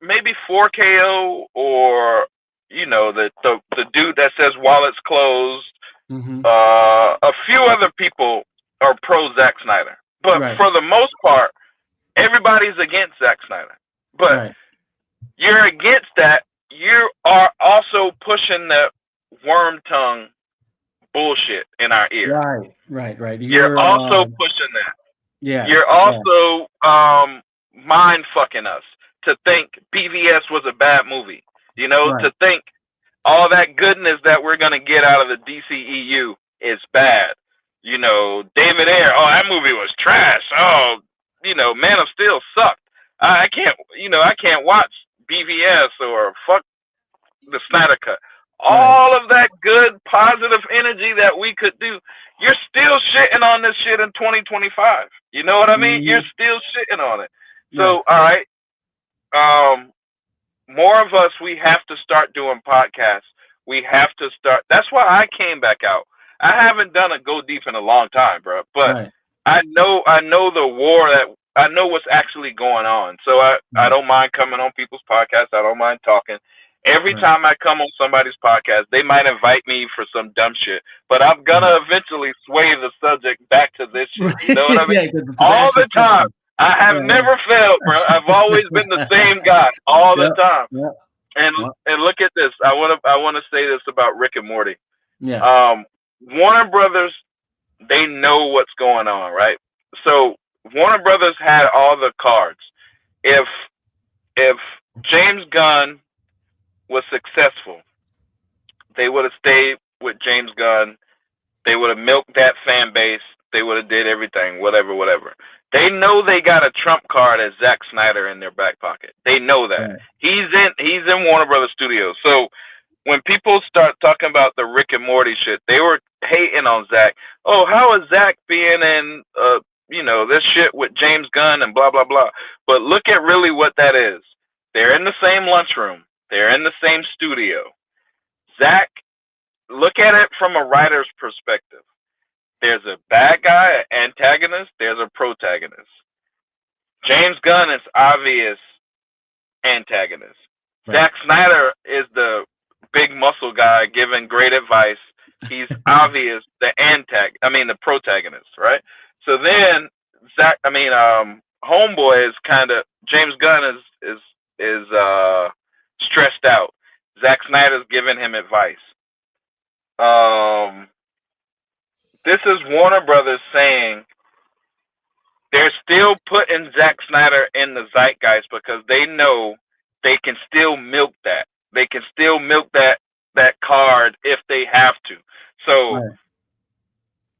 maybe 4KO or, the dude that says Wallet's closed, a few other people are pro Zack Snyder. But for the most part, everybody's against Zack Snyder. But you're against that. You are also pushing the worm tongue bullshit in our ear. Right. You're also pushing that. Yeah. You're also mind fucking us to think BVS was a bad movie. To think all that goodness that we're gonna get out of the DCEU is bad. David Ayer, oh, that movie was trash. Oh, Man of Steel sucked. I can't watch BVS or fuck the Snyder Cut. All of that good, positive energy that we could do, you're still shitting on this shit in 2025. You know what I mean? You're still shitting on it. So, all right. More of us, we have to start doing podcasts. We have to start. That's why I came back out. I haven't done a Go Deep in a long time, bro. But I know the war I know what's actually going on. So I don't mind coming on people's podcasts. I don't mind talking. Every time I come on somebody's podcast, they might invite me for some dumb shit, but I'm gonna eventually sway the subject back to this shit. You know what I mean? All the time. I have never failed, bro. I've always been the same guy all the time. And look at this. I wanna say this about Rick and Morty. Warner Brothers, they know what's going on, right? So Warner Brothers had all the cards. If James Gunn was successful, they would have stayed with James Gunn. They would have milked that fan base. They would have did everything, whatever. They know they got a trump card as Zack Snyder in their back pocket. They know that. He's in Warner Brothers Studios. So when people start talking about the Rick and Morty shit, they were hating on Zack. Oh, how is Zack being in this shit with James Gunn and blah blah blah? But look at really what that is. They're in the same lunchroom. They're in the same studio. Zack, look at it from a writer's perspective. There's a bad guy, an antagonist. There's a protagonist. James Gunn is obvious antagonist. Zack Snyder is the big muscle guy giving great advice. He's obvious the protagonist, right? So then Homeboy is kind of, James Gunn is stressed out. Zack Snyder's giving him advice. This is Warner Brothers saying they're still putting Zack Snyder in the zeitgeist because they know they can still milk that. They can still milk that card if they have to. So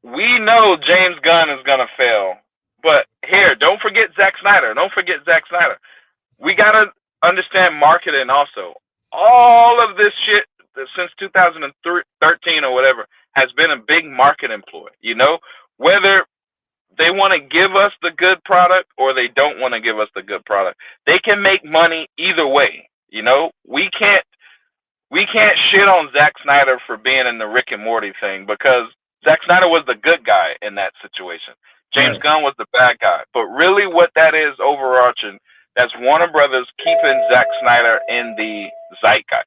we know James Gunn is gonna fail. But here, don't forget Zack Snyder. Don't forget Zack Snyder. We gotta understand marketing also. All of this shit since 2013 or whatever has been a big marketing ploy. Whether they want to give us the good product or they don't want to give us the good product. They can make money either way. You know, we can't shit on Zack Snyder for being in the Rick and Morty thing because Zack Snyder was the good guy in that situation. James Gunn was the bad guy. But really what that is overarching, that's Warner Brothers keeping Zack Snyder in the zeitgeist.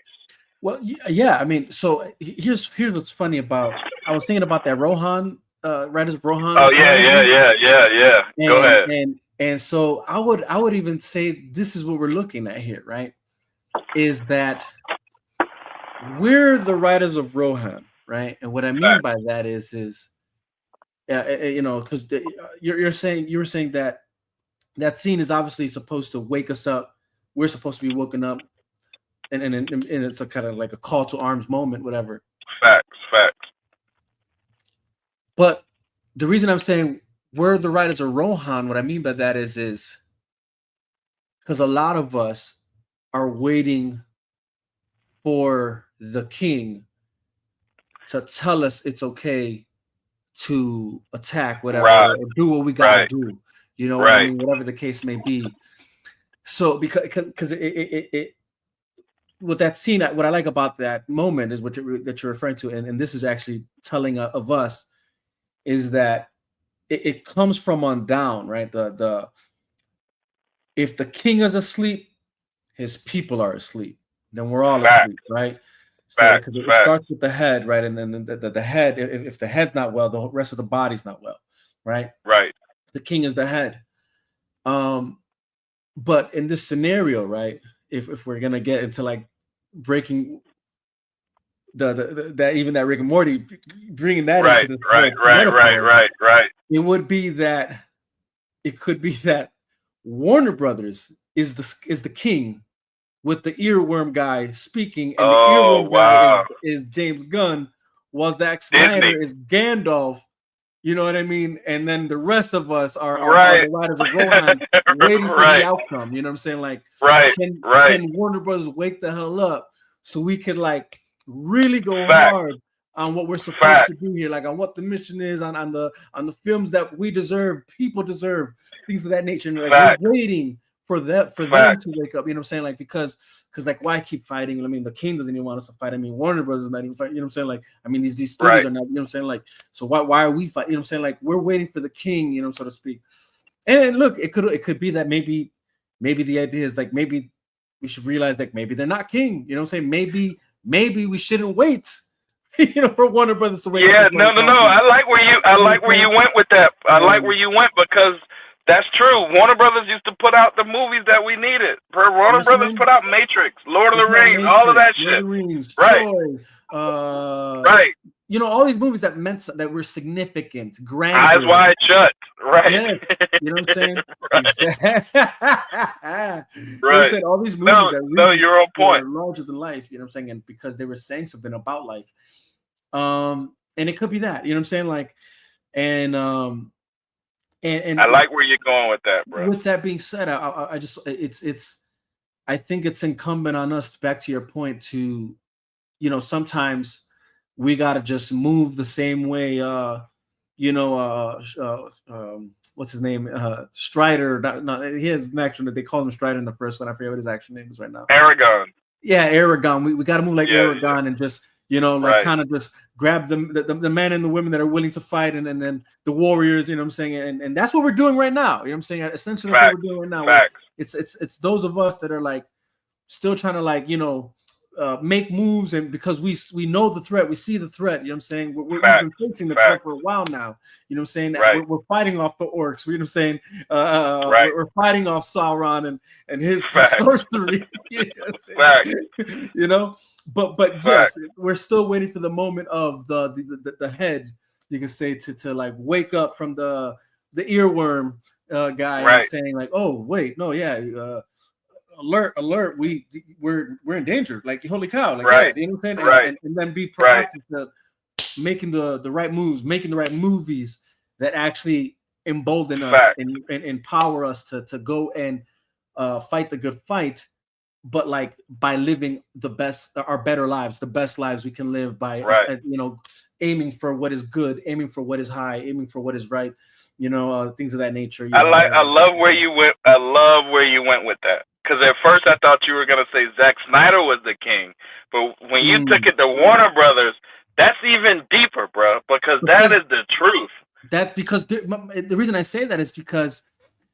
Well, yeah, I mean, so here's what's funny about, I was thinking about that Rohan, writers of Rohan. Oh yeah. Go ahead. And so I would even say this is what we're looking at here, right? Is that we're the writers of Rohan, right? And what I mean by that is you know, because you were saying that scene is obviously supposed to wake us up. We're supposed to be woken up, and it's a kind of like a call to arms moment, whatever. Facts. But the reason I'm saying we're the writers of Rohan, what I mean by that is because a lot of us are waiting for the king to tell us it's okay to attack whatever or do what we gotta do, you know what I mean, whatever the case may be. So because it with that scene, what I like about that moment is that you're referring to, and this is actually telling of us is that it comes from on down, right? The if the king is asleep, his people are asleep. Then we're all asleep, right? So it starts with the head, right? And then the head, if the head's not well, the rest of the body's not well, right? Right. The king is the head. But in this scenario, right, if we're gonna get into like breaking that even that Rick and Morty, bringing that into this right. It would be that it could be that Warner Brothers is the king, with the earworm guy speaking, and the earworm guy is James Gunn, while Zack Snyder is Gandalf. You know what I mean? And then the rest of us are the writers of Rohan waiting for the outcome. You know what I'm saying? Like, can Warner Brothers wake the hell up so we can like really go hard on what we're supposed to do here, like on what the mission is, on the films that we deserve, people deserve, things of that nature. And like we're waiting for them to wake up. You know what I'm saying? Like because like why keep fighting? I mean, the king doesn't even want us to fight. I mean, Warner Brothers is not even fighting. You know what I'm saying? Like, I mean, these studios are not. You know what I'm saying? Like, so why are we fighting? You know what I'm saying? Like, we're waiting for the king. You know, so to speak. And look, it could be that maybe the idea is like maybe we should realize that maybe they're not king. You know what I'm saying? Maybe we shouldn't wait. You know, for Warner Brothers to wait. Yeah, no. I like where you went with that. I like where you went because that's true. Warner Brothers used to put out the movies that we needed. Warner Brothers put out Matrix, Lord of the Rings, all of that shit. Rings, right. Troy, right. You know, all these movies that meant that were significant, grand. Eyes Wide Shut. Right. Yes. You know what I'm saying? Right. They said all these movies that really you're on point. Were larger than life. You know what I'm saying? And because they were saying something about life. And it could be that. You know what I'm saying? Like, and I like where you're going with that, bro. With that being said, I think it's incumbent on us, back to your point, to, you know, sometimes we gotta just move the same way. What's his name? Strider. Not he has an action that they call him Strider in the first one. I forget what his action name is right now. Aragon. Yeah, Aragon. We gotta move like Aragon and just, you know, like kind of just grab the men and the women that are willing to fight, and then the warriors, you know what I'm saying? And that's what we're doing right now. You know what I'm saying? Essentially that's what we're doing right now. It's those of us that are like still trying to like, you know, make moves, and because we know the threat, we see the threat, you know what I'm saying? We've been facing the threat for a while now. You know what I'm saying? We're fighting off the orcs, you know what I'm saying? We're fighting off Sauron and his sorcery. You know what I'm saying? You know? But yes, we're still waiting for the moment of the head, you can say, to like wake up from the earworm guy and saying like, oh wait, no, alert, we're in danger, like holy cow, like you know what I'm saying? And then be proactive to making the right moves, making the right movies that actually embolden us and empower us to go and fight the good fight, but like by living our better lives, the best lives we can live by you know, aiming for what is good, aiming for what is high, aiming for what is right. things of that nature. I love where you went. I love where you went with that. Because at first I thought you were gonna say Zack Snyder was the king, but when you took it to Warner Brothers, that's even deeper, bro. Because that is the truth. Because the reason I say that is because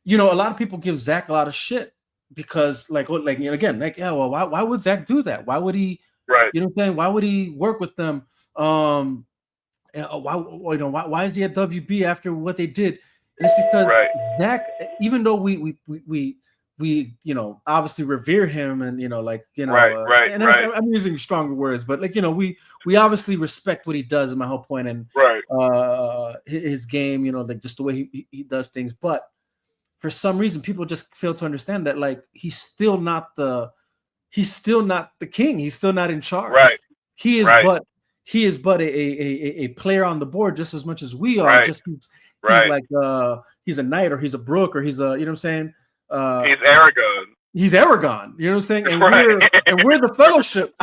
a lot of people give Zack a lot of shit because why would Zack do that? Why would he? Right. You know what I'm saying? Why would he work with them? Why is he at WB after what they did? And it's because Zack, even though we obviously revere him and I'm using stronger words, but we obviously respect what he does, is my whole point, and his game, just the way he does things. But for some reason, people just fail to understand that he's still not the king. He's still not in charge. Right. He is but a player on the board just as much as we are. Right. Just he's he's a knight, or he's a brook, or he's a what I'm saying. He's Aragon. He's Aragon. You know what I'm saying? And we're the fellowship.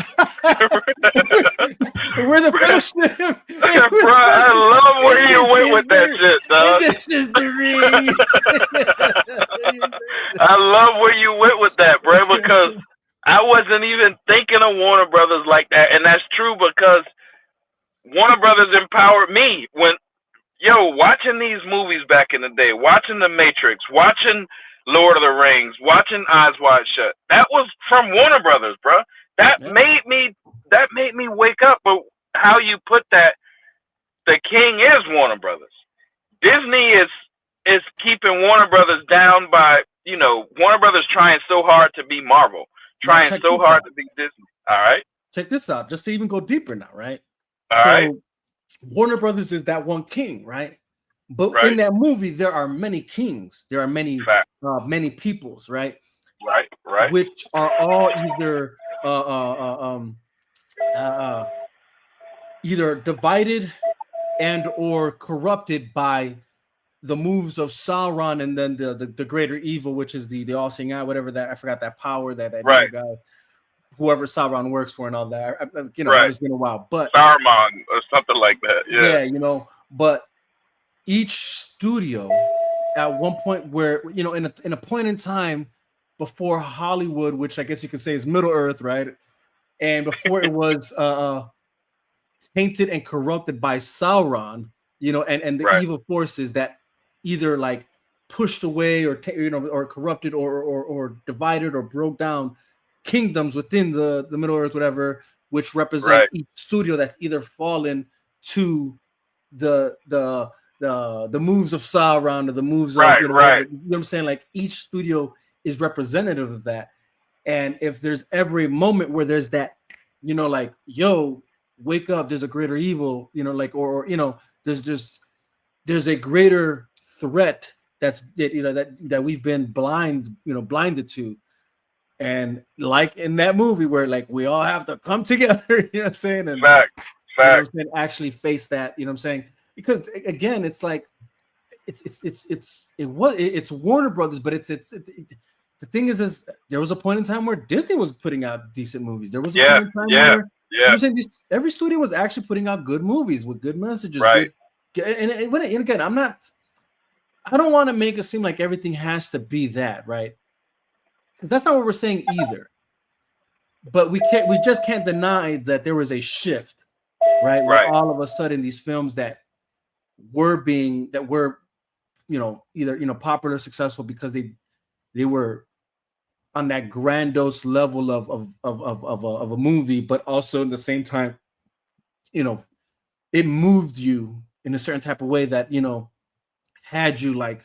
We're the fellowship. Bro, I love where you went with that shit, dog. This is the ring. I love where you went with that, bro, because I wasn't even thinking of Warner Brothers like that, and that's true because Warner Brothers empowered me when, watching these movies back in the day, watching The Matrix, watching Lord of the Rings, watching Eyes Wide Shut. That was from Warner Brothers, bro. That made me wake up. But how you put that, the king is Warner Brothers. Disney is keeping Warner Brothers down by, Warner Brothers trying so hard to be Marvel, trying so hard to be Disney. All right. Check this out, just to even go deeper now, right? All right. Warner Brothers is that one king, right? But in that movie, there are many kings. There are many peoples, right? Right. Which are all either divided and or corrupted by the moves of Sauron, and then the greater evil, which is the all-seeing eye, whatever that, I forgot that power that guy, whoever Sauron works for and all that. It's been a while, but Saruman or something like that. Yeah. But each studio at one point where, in a point in time before Hollywood, which I guess you could say is Middle Earth, right? And before it was tainted and corrupted by Sauron, and the evil forces that either pushed away or or corrupted or divided or broke down kingdoms within the Middle Earth, whatever, which represent each studio that's either fallen to the moves of Sauron or the moves of you know what I'm saying. Each studio is representative of that, and if there's every moment where there's that, wake up, there's a greater evil, there's a greater threat that we've been blinded to. And in that movie where we all have to come together, you know what I'm saying? And fact. Actually face that, you know what I'm saying? Because again, it's it's Warner Brothers, but the thing is there was a point in time where Disney was putting out decent movies. There was a point in time where you know what I'm saying, every studio was actually putting out good movies with good messages. And again, I don't want to make it seem like everything has to be that, right? Because that's not what we're saying either. But we just can't deny that there was a shift, right? Where all of a sudden these films that were either popular, successful because they were on that grandiose level of a movie, but also at the same time, it moved you in a certain type of way that had you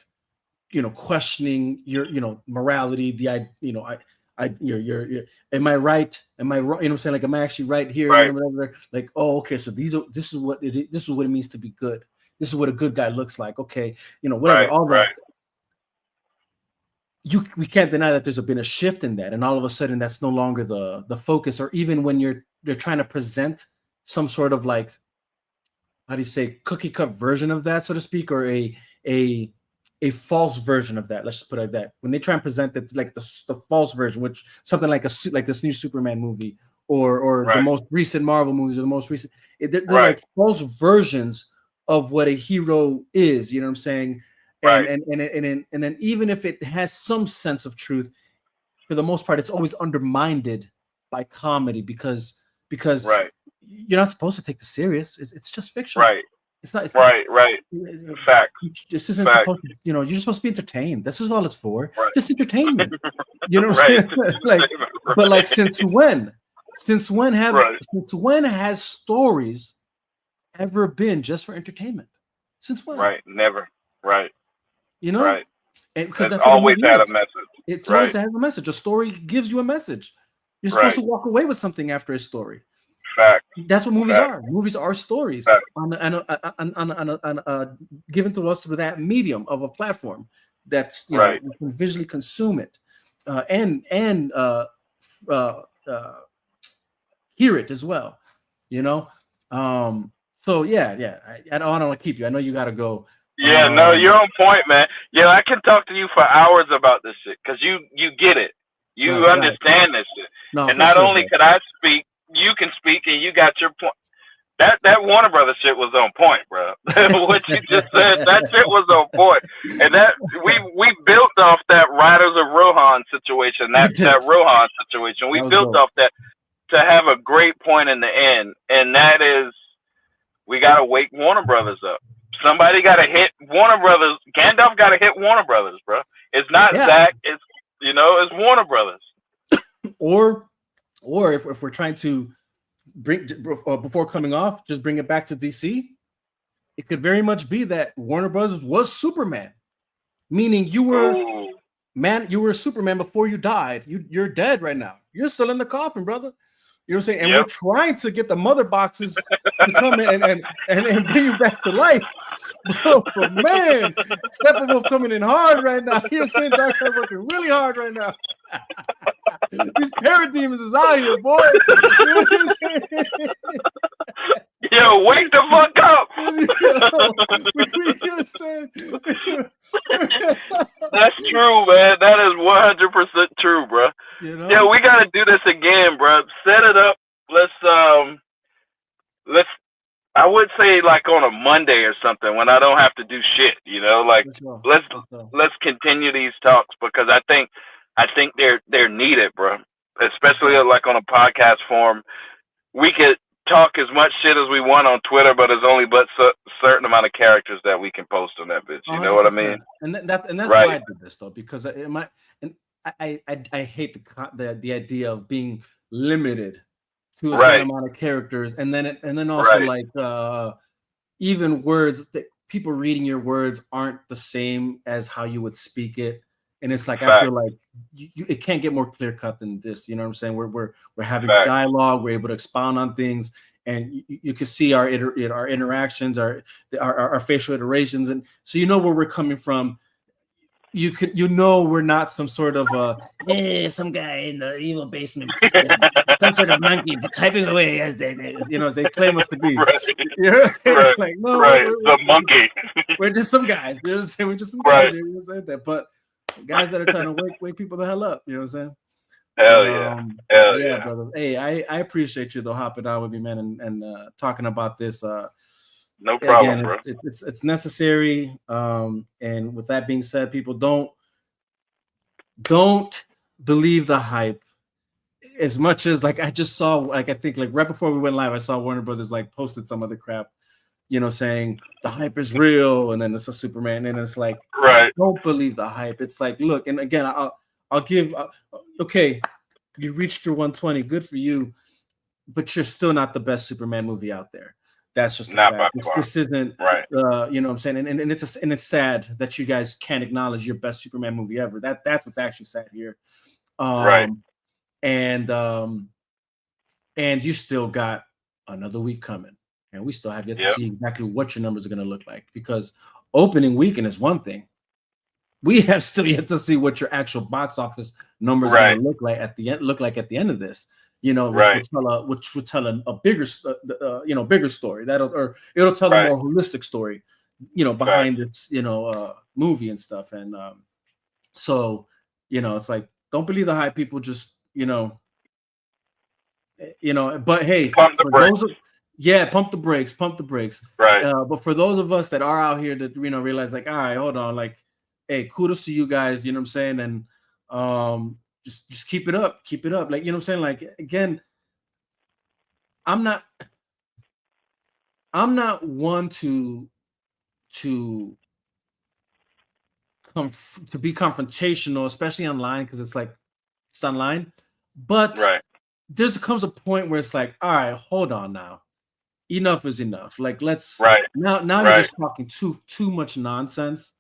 questioning your morality. You're am I right? Am I wrong? You know what I'm saying? Am I actually right here? Whatever. Okay, so this is what it means to be good. This is what a good guy looks like. Okay, whatever. All that. We can't deny that there's been a shift in that, and all of a sudden that's no longer the focus. Or even when they're trying to present some sort of how do you say, cookie cut version of that, so to speak, or a false version of that. Let's just put it like that. When they try and present it the false version, which something like this new Superman movie or the most recent Marvel movies, or the most recent, they're like false versions of what a hero is. You know what I'm saying? Right. And then even if it has some sense of truth, for the most part, it's always undermined by comedy because Right. you're not supposed to take this serious. It's just fiction. Right. It's not. Right. Facts. This isn't Facts. supposed to, you're supposed to be entertained. This is all it's for. Right. Just entertainment. You know what I'm Right. saying? Like, but like, since when? Since when has stories ever been just for entertainment? Since when? Right. Never. Right. You know? Right. And because that's always what had it a message. It Right. always has a message. A story gives you a message. You're supposed to walk away with something after a story. Fact. That's what movies Fact. are. Movies are stories Fact. given to us through that medium of a platform that's Right. we can visually consume it and hear it as well. So yeah. I don't want to keep you. I know you got to go. Yeah, no, you're on point, man. Yeah, I can talk to you for hours about this shit because you get it. You understand this shit. No, and not only could I speak, you can speak, and you got your point. That Warner Brothers shit was on point, bro. What you just said, that shit was on point. And that we built off that Riders of Rohan situation, that Rohan situation. We built off that to have a great point in the end, and that is we got to wake Warner Brothers up. Somebody got to hit Warner Brothers. Gandalf got to hit Warner Brothers, bro. It's not Zach. It's it's Warner Brothers. Or if we're trying to bring before coming off, just bring it back to DC. It could very much be that Warner Brothers was Superman, meaning you were Superman before you died. You're dead right now. You're still in the coffin, brother. You know what I'm saying? And we're trying to get the mother boxes to come in and bring you back to life. But man, Steppenwolf coming in hard right now. You know what I'm saying? Darkseid working really hard right now. These parademons is out here, boy. Yo, wake the fuck up. That's true, man. That is 100% true, bro. Yeah, we got to do this again, bro. Set it up. Let's I would say like on a Monday or something when I don't have to do shit, like let's continue these talks because I think they're needed, bro. Especially like on a podcast form. We could talk as much shit as we want on Twitter, but there's only certain amount of characters that we can post on that bitch. You know what I mean? And that's why I did this though, because I hate the idea of being limited to a certain amount of characters, and then also like even words that people reading your words aren't the same as how you would speak it. And it's like I feel like it can't get more clear cut than this. You know what I'm saying? We're having dialogue. We're able to expound on things, and you can see our interactions, our facial iterations, and so where we're coming from. We're not some sort of some guy in the evil basement, some sort of monkey typing away as they claim us to be. Like no, the monkey. We're just some guys. You know what I'm saying? We're just some guys. You know what I'm saying? But guys that are trying to wake people the hell up. You know what I'm saying? Hell yeah, brother. Hey, I appreciate you though hopping on with me, man, and talking about this. No problem, bro. It's necessary. And with that being said, people don't believe the hype as much as like I just saw, like I think like right before we went live, I saw Warner Brothers like posted some other crap, saying the hype is real, and then it's a Superman, and it's like don't believe the hype. It's like, look, and again, I'll give okay, you reached your 120, good for you, but you're still not the best Superman movie out there. That's just not fact. This isn't you know what I'm saying, and it's sad that you guys can't acknowledge your best Superman movie ever. That's what's actually sad here. And you still got another week coming, and we still have yet to see exactly what your numbers are going to look like, because opening weekend is one thing. We have still yet to see what your actual box office numbers are going to look like at the end of this. Which would tell a bigger, bigger story. It'll tell a more holistic story, behind its, movie and stuff. And so, it's like, don't believe the hype. People just, but hey, Yeah, pump the brakes. Right. But for those of us that are out here that realize like, all right, hold on, like, hey, kudos to you guys. You know what I'm saying? And just keep it up. Like, you know what I'm saying? Like, again, I'm not one to be confrontational, especially online, because it's online. But there comes a point where it's like, all right, hold on now. Enough is enough. Like, let's now you're just talking too much nonsense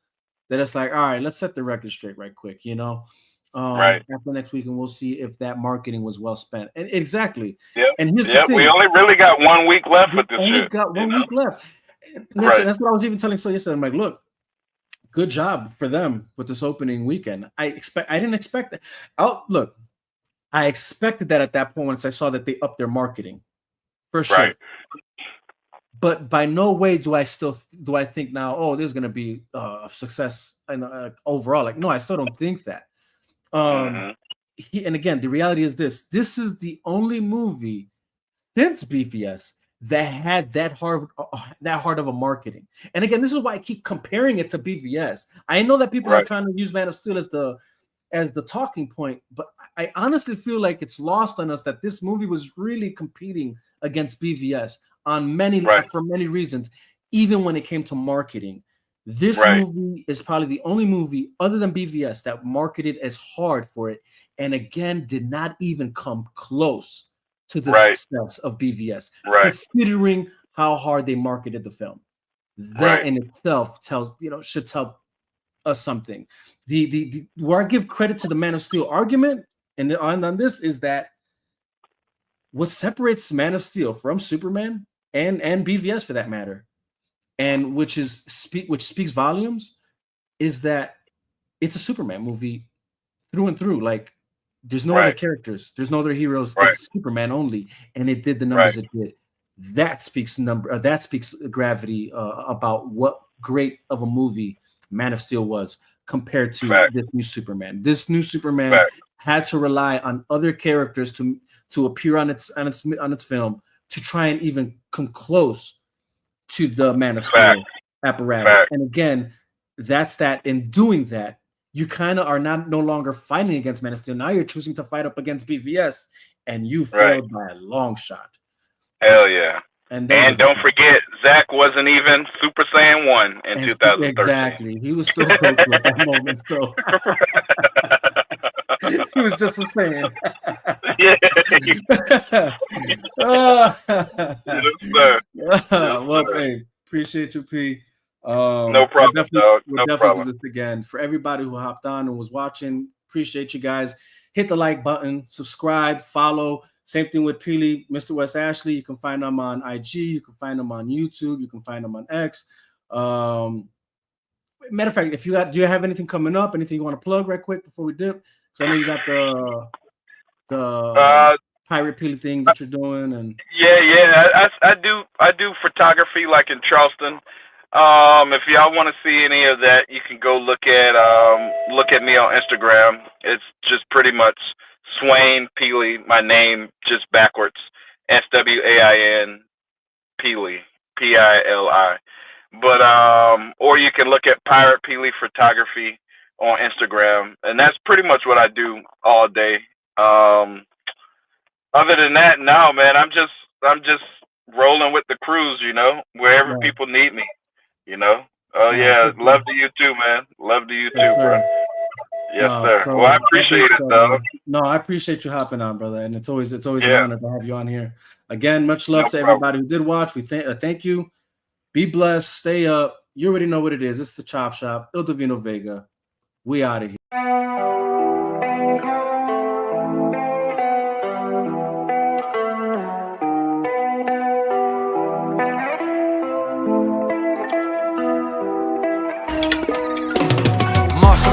that it's like, all right, let's set the record straight right quick, after next week, and we'll see if that marketing was well spent. And exactly. Yep. And here's the thing. We only really got 1 week left with this only shit. got 1 week left. And that's what I was even telling So yesterday. I'm like, look, good job for them with this opening weekend. I didn't expect that. I expected that at that point once I saw that they upped their marketing. For sure. Right. But by no way do I think now, oh, there's going to be a success and overall. Like, no, I still don't think that. And again, the reality is this is the only movie since BVS that had that hard of a marketing. And again, this is why I keep comparing it to BVS. I know that people are trying to use Man of Steel as the talking point, but I honestly feel like it's lost on us that this movie was really competing against BVS for many reasons, even when it came to marketing. This movie is probably the only movie other than BVS that marketed as hard for it, and again did not even come close to the success of BVS, considering how hard they marketed the film. That in itself should tell us something. The where I give credit to the Man of Steel argument and on this is that what separates Man of Steel from Superman and BVS for that matter, and which speaks volumes, is that it's a Superman movie through and through. Like, there's no other characters, there's no other heroes. It's Superman only, and it did the numbers it did. That speaks gravity about what great of a movie Man of Steel was compared to this new Superman. This new Superman had to rely on other characters to appear on its film to try and even come close to the Man of Steel apparatus. And again, that's that. In doing that, you kind of are no longer fighting against Man of Steel. Now you're choosing to fight up against BVS, and you failed by a long shot. Hell yeah. And don't forget, Zach wasn't even Super Saiyan 1 in 2013. Exactly. He was still Goku at that moment. So he was just a Saiyan. Well, hey, appreciate you, P. No problem, dog. We'll definitely do this again. For everybody who hopped on and was watching, appreciate you guys. Hit the like button, subscribe, follow. Same thing with Pili, Mr. West Ashley. You can find him on IG. You can find him on YouTube. You can find him on X. Matter of fact, do you have anything coming up? Anything you want to plug right quick before we dip? Because I know you got the Pirate Pili thing that you're doing, and I do photography like in Charleston. If y'all want to see any of that, you can go look at me on Instagram. It's just pretty much Swain Pili, my name just backwards, SWAIN Pili, PILI. But or you can look at Pirate Pili Photography on Instagram, and that's pretty much what I do all day. Other than that, no, man, I'm just rolling with the crews, wherever people need me, Oh yeah, love to you too, man. Love to you too, bro. Yes, sir. Well, I appreciate it, though. No, I appreciate you hopping on, brother, and it's always an honor to have you on here. Again, much love to everybody who did watch. We thank you. Be blessed. Stay up. You already know what it is. It's the Chop Shop. Il Divino Vega. We out of here.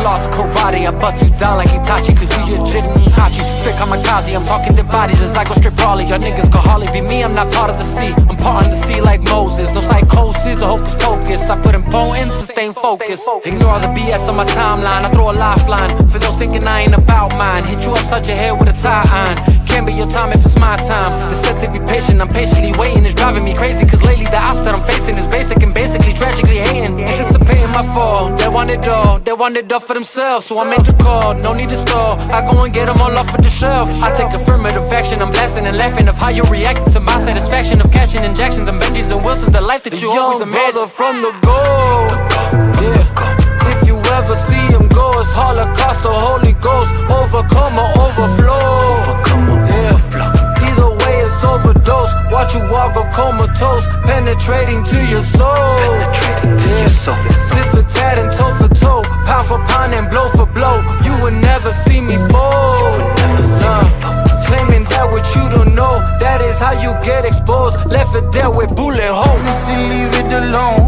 Lost karate, I bust you down like Itachi, cause you just jitting me hachi. Straight kamikaze, I'm talking the bodies as I go straight brawly. Y'all niggas can hardly be me, I'm not part of the sea. I'm part of the sea like Moses. No psychosis or hocus pocus. I put importance to staying focused. Ignore all the BS on my timeline. I throw a lifeline for those thinking I ain't about mine. Hit you upside your head with a tie iron. can't be your time if it's my time. The set to be patient, I'm patiently waiting. It's driving me crazy, cause lately the odds that I'm facing is basic and basically tragically hating. Anticipating my fall, they want it all for themselves. So I made the call, no need to stall. I go and get them all off of the shelf. I take affirmative action, I'm blasting and laughing of how you reacting to my satisfaction of cashing injections and Benjis and Wilsons, the life that you always imagined. Brother from the goal, yeah. If you ever see him go, it's Holocaust, the Holy Ghost, overcome or overflow. Yeah. Either way, it's overdose. Watch you walk or comatose, penetrating to your soul. Yeah. Tit for tat and toe for toe, pound for pound and blow for blow. You would never see me fold. Claiming that what you don't know, that is how you get exposed. Left it there with bullet holes. Leave it alone.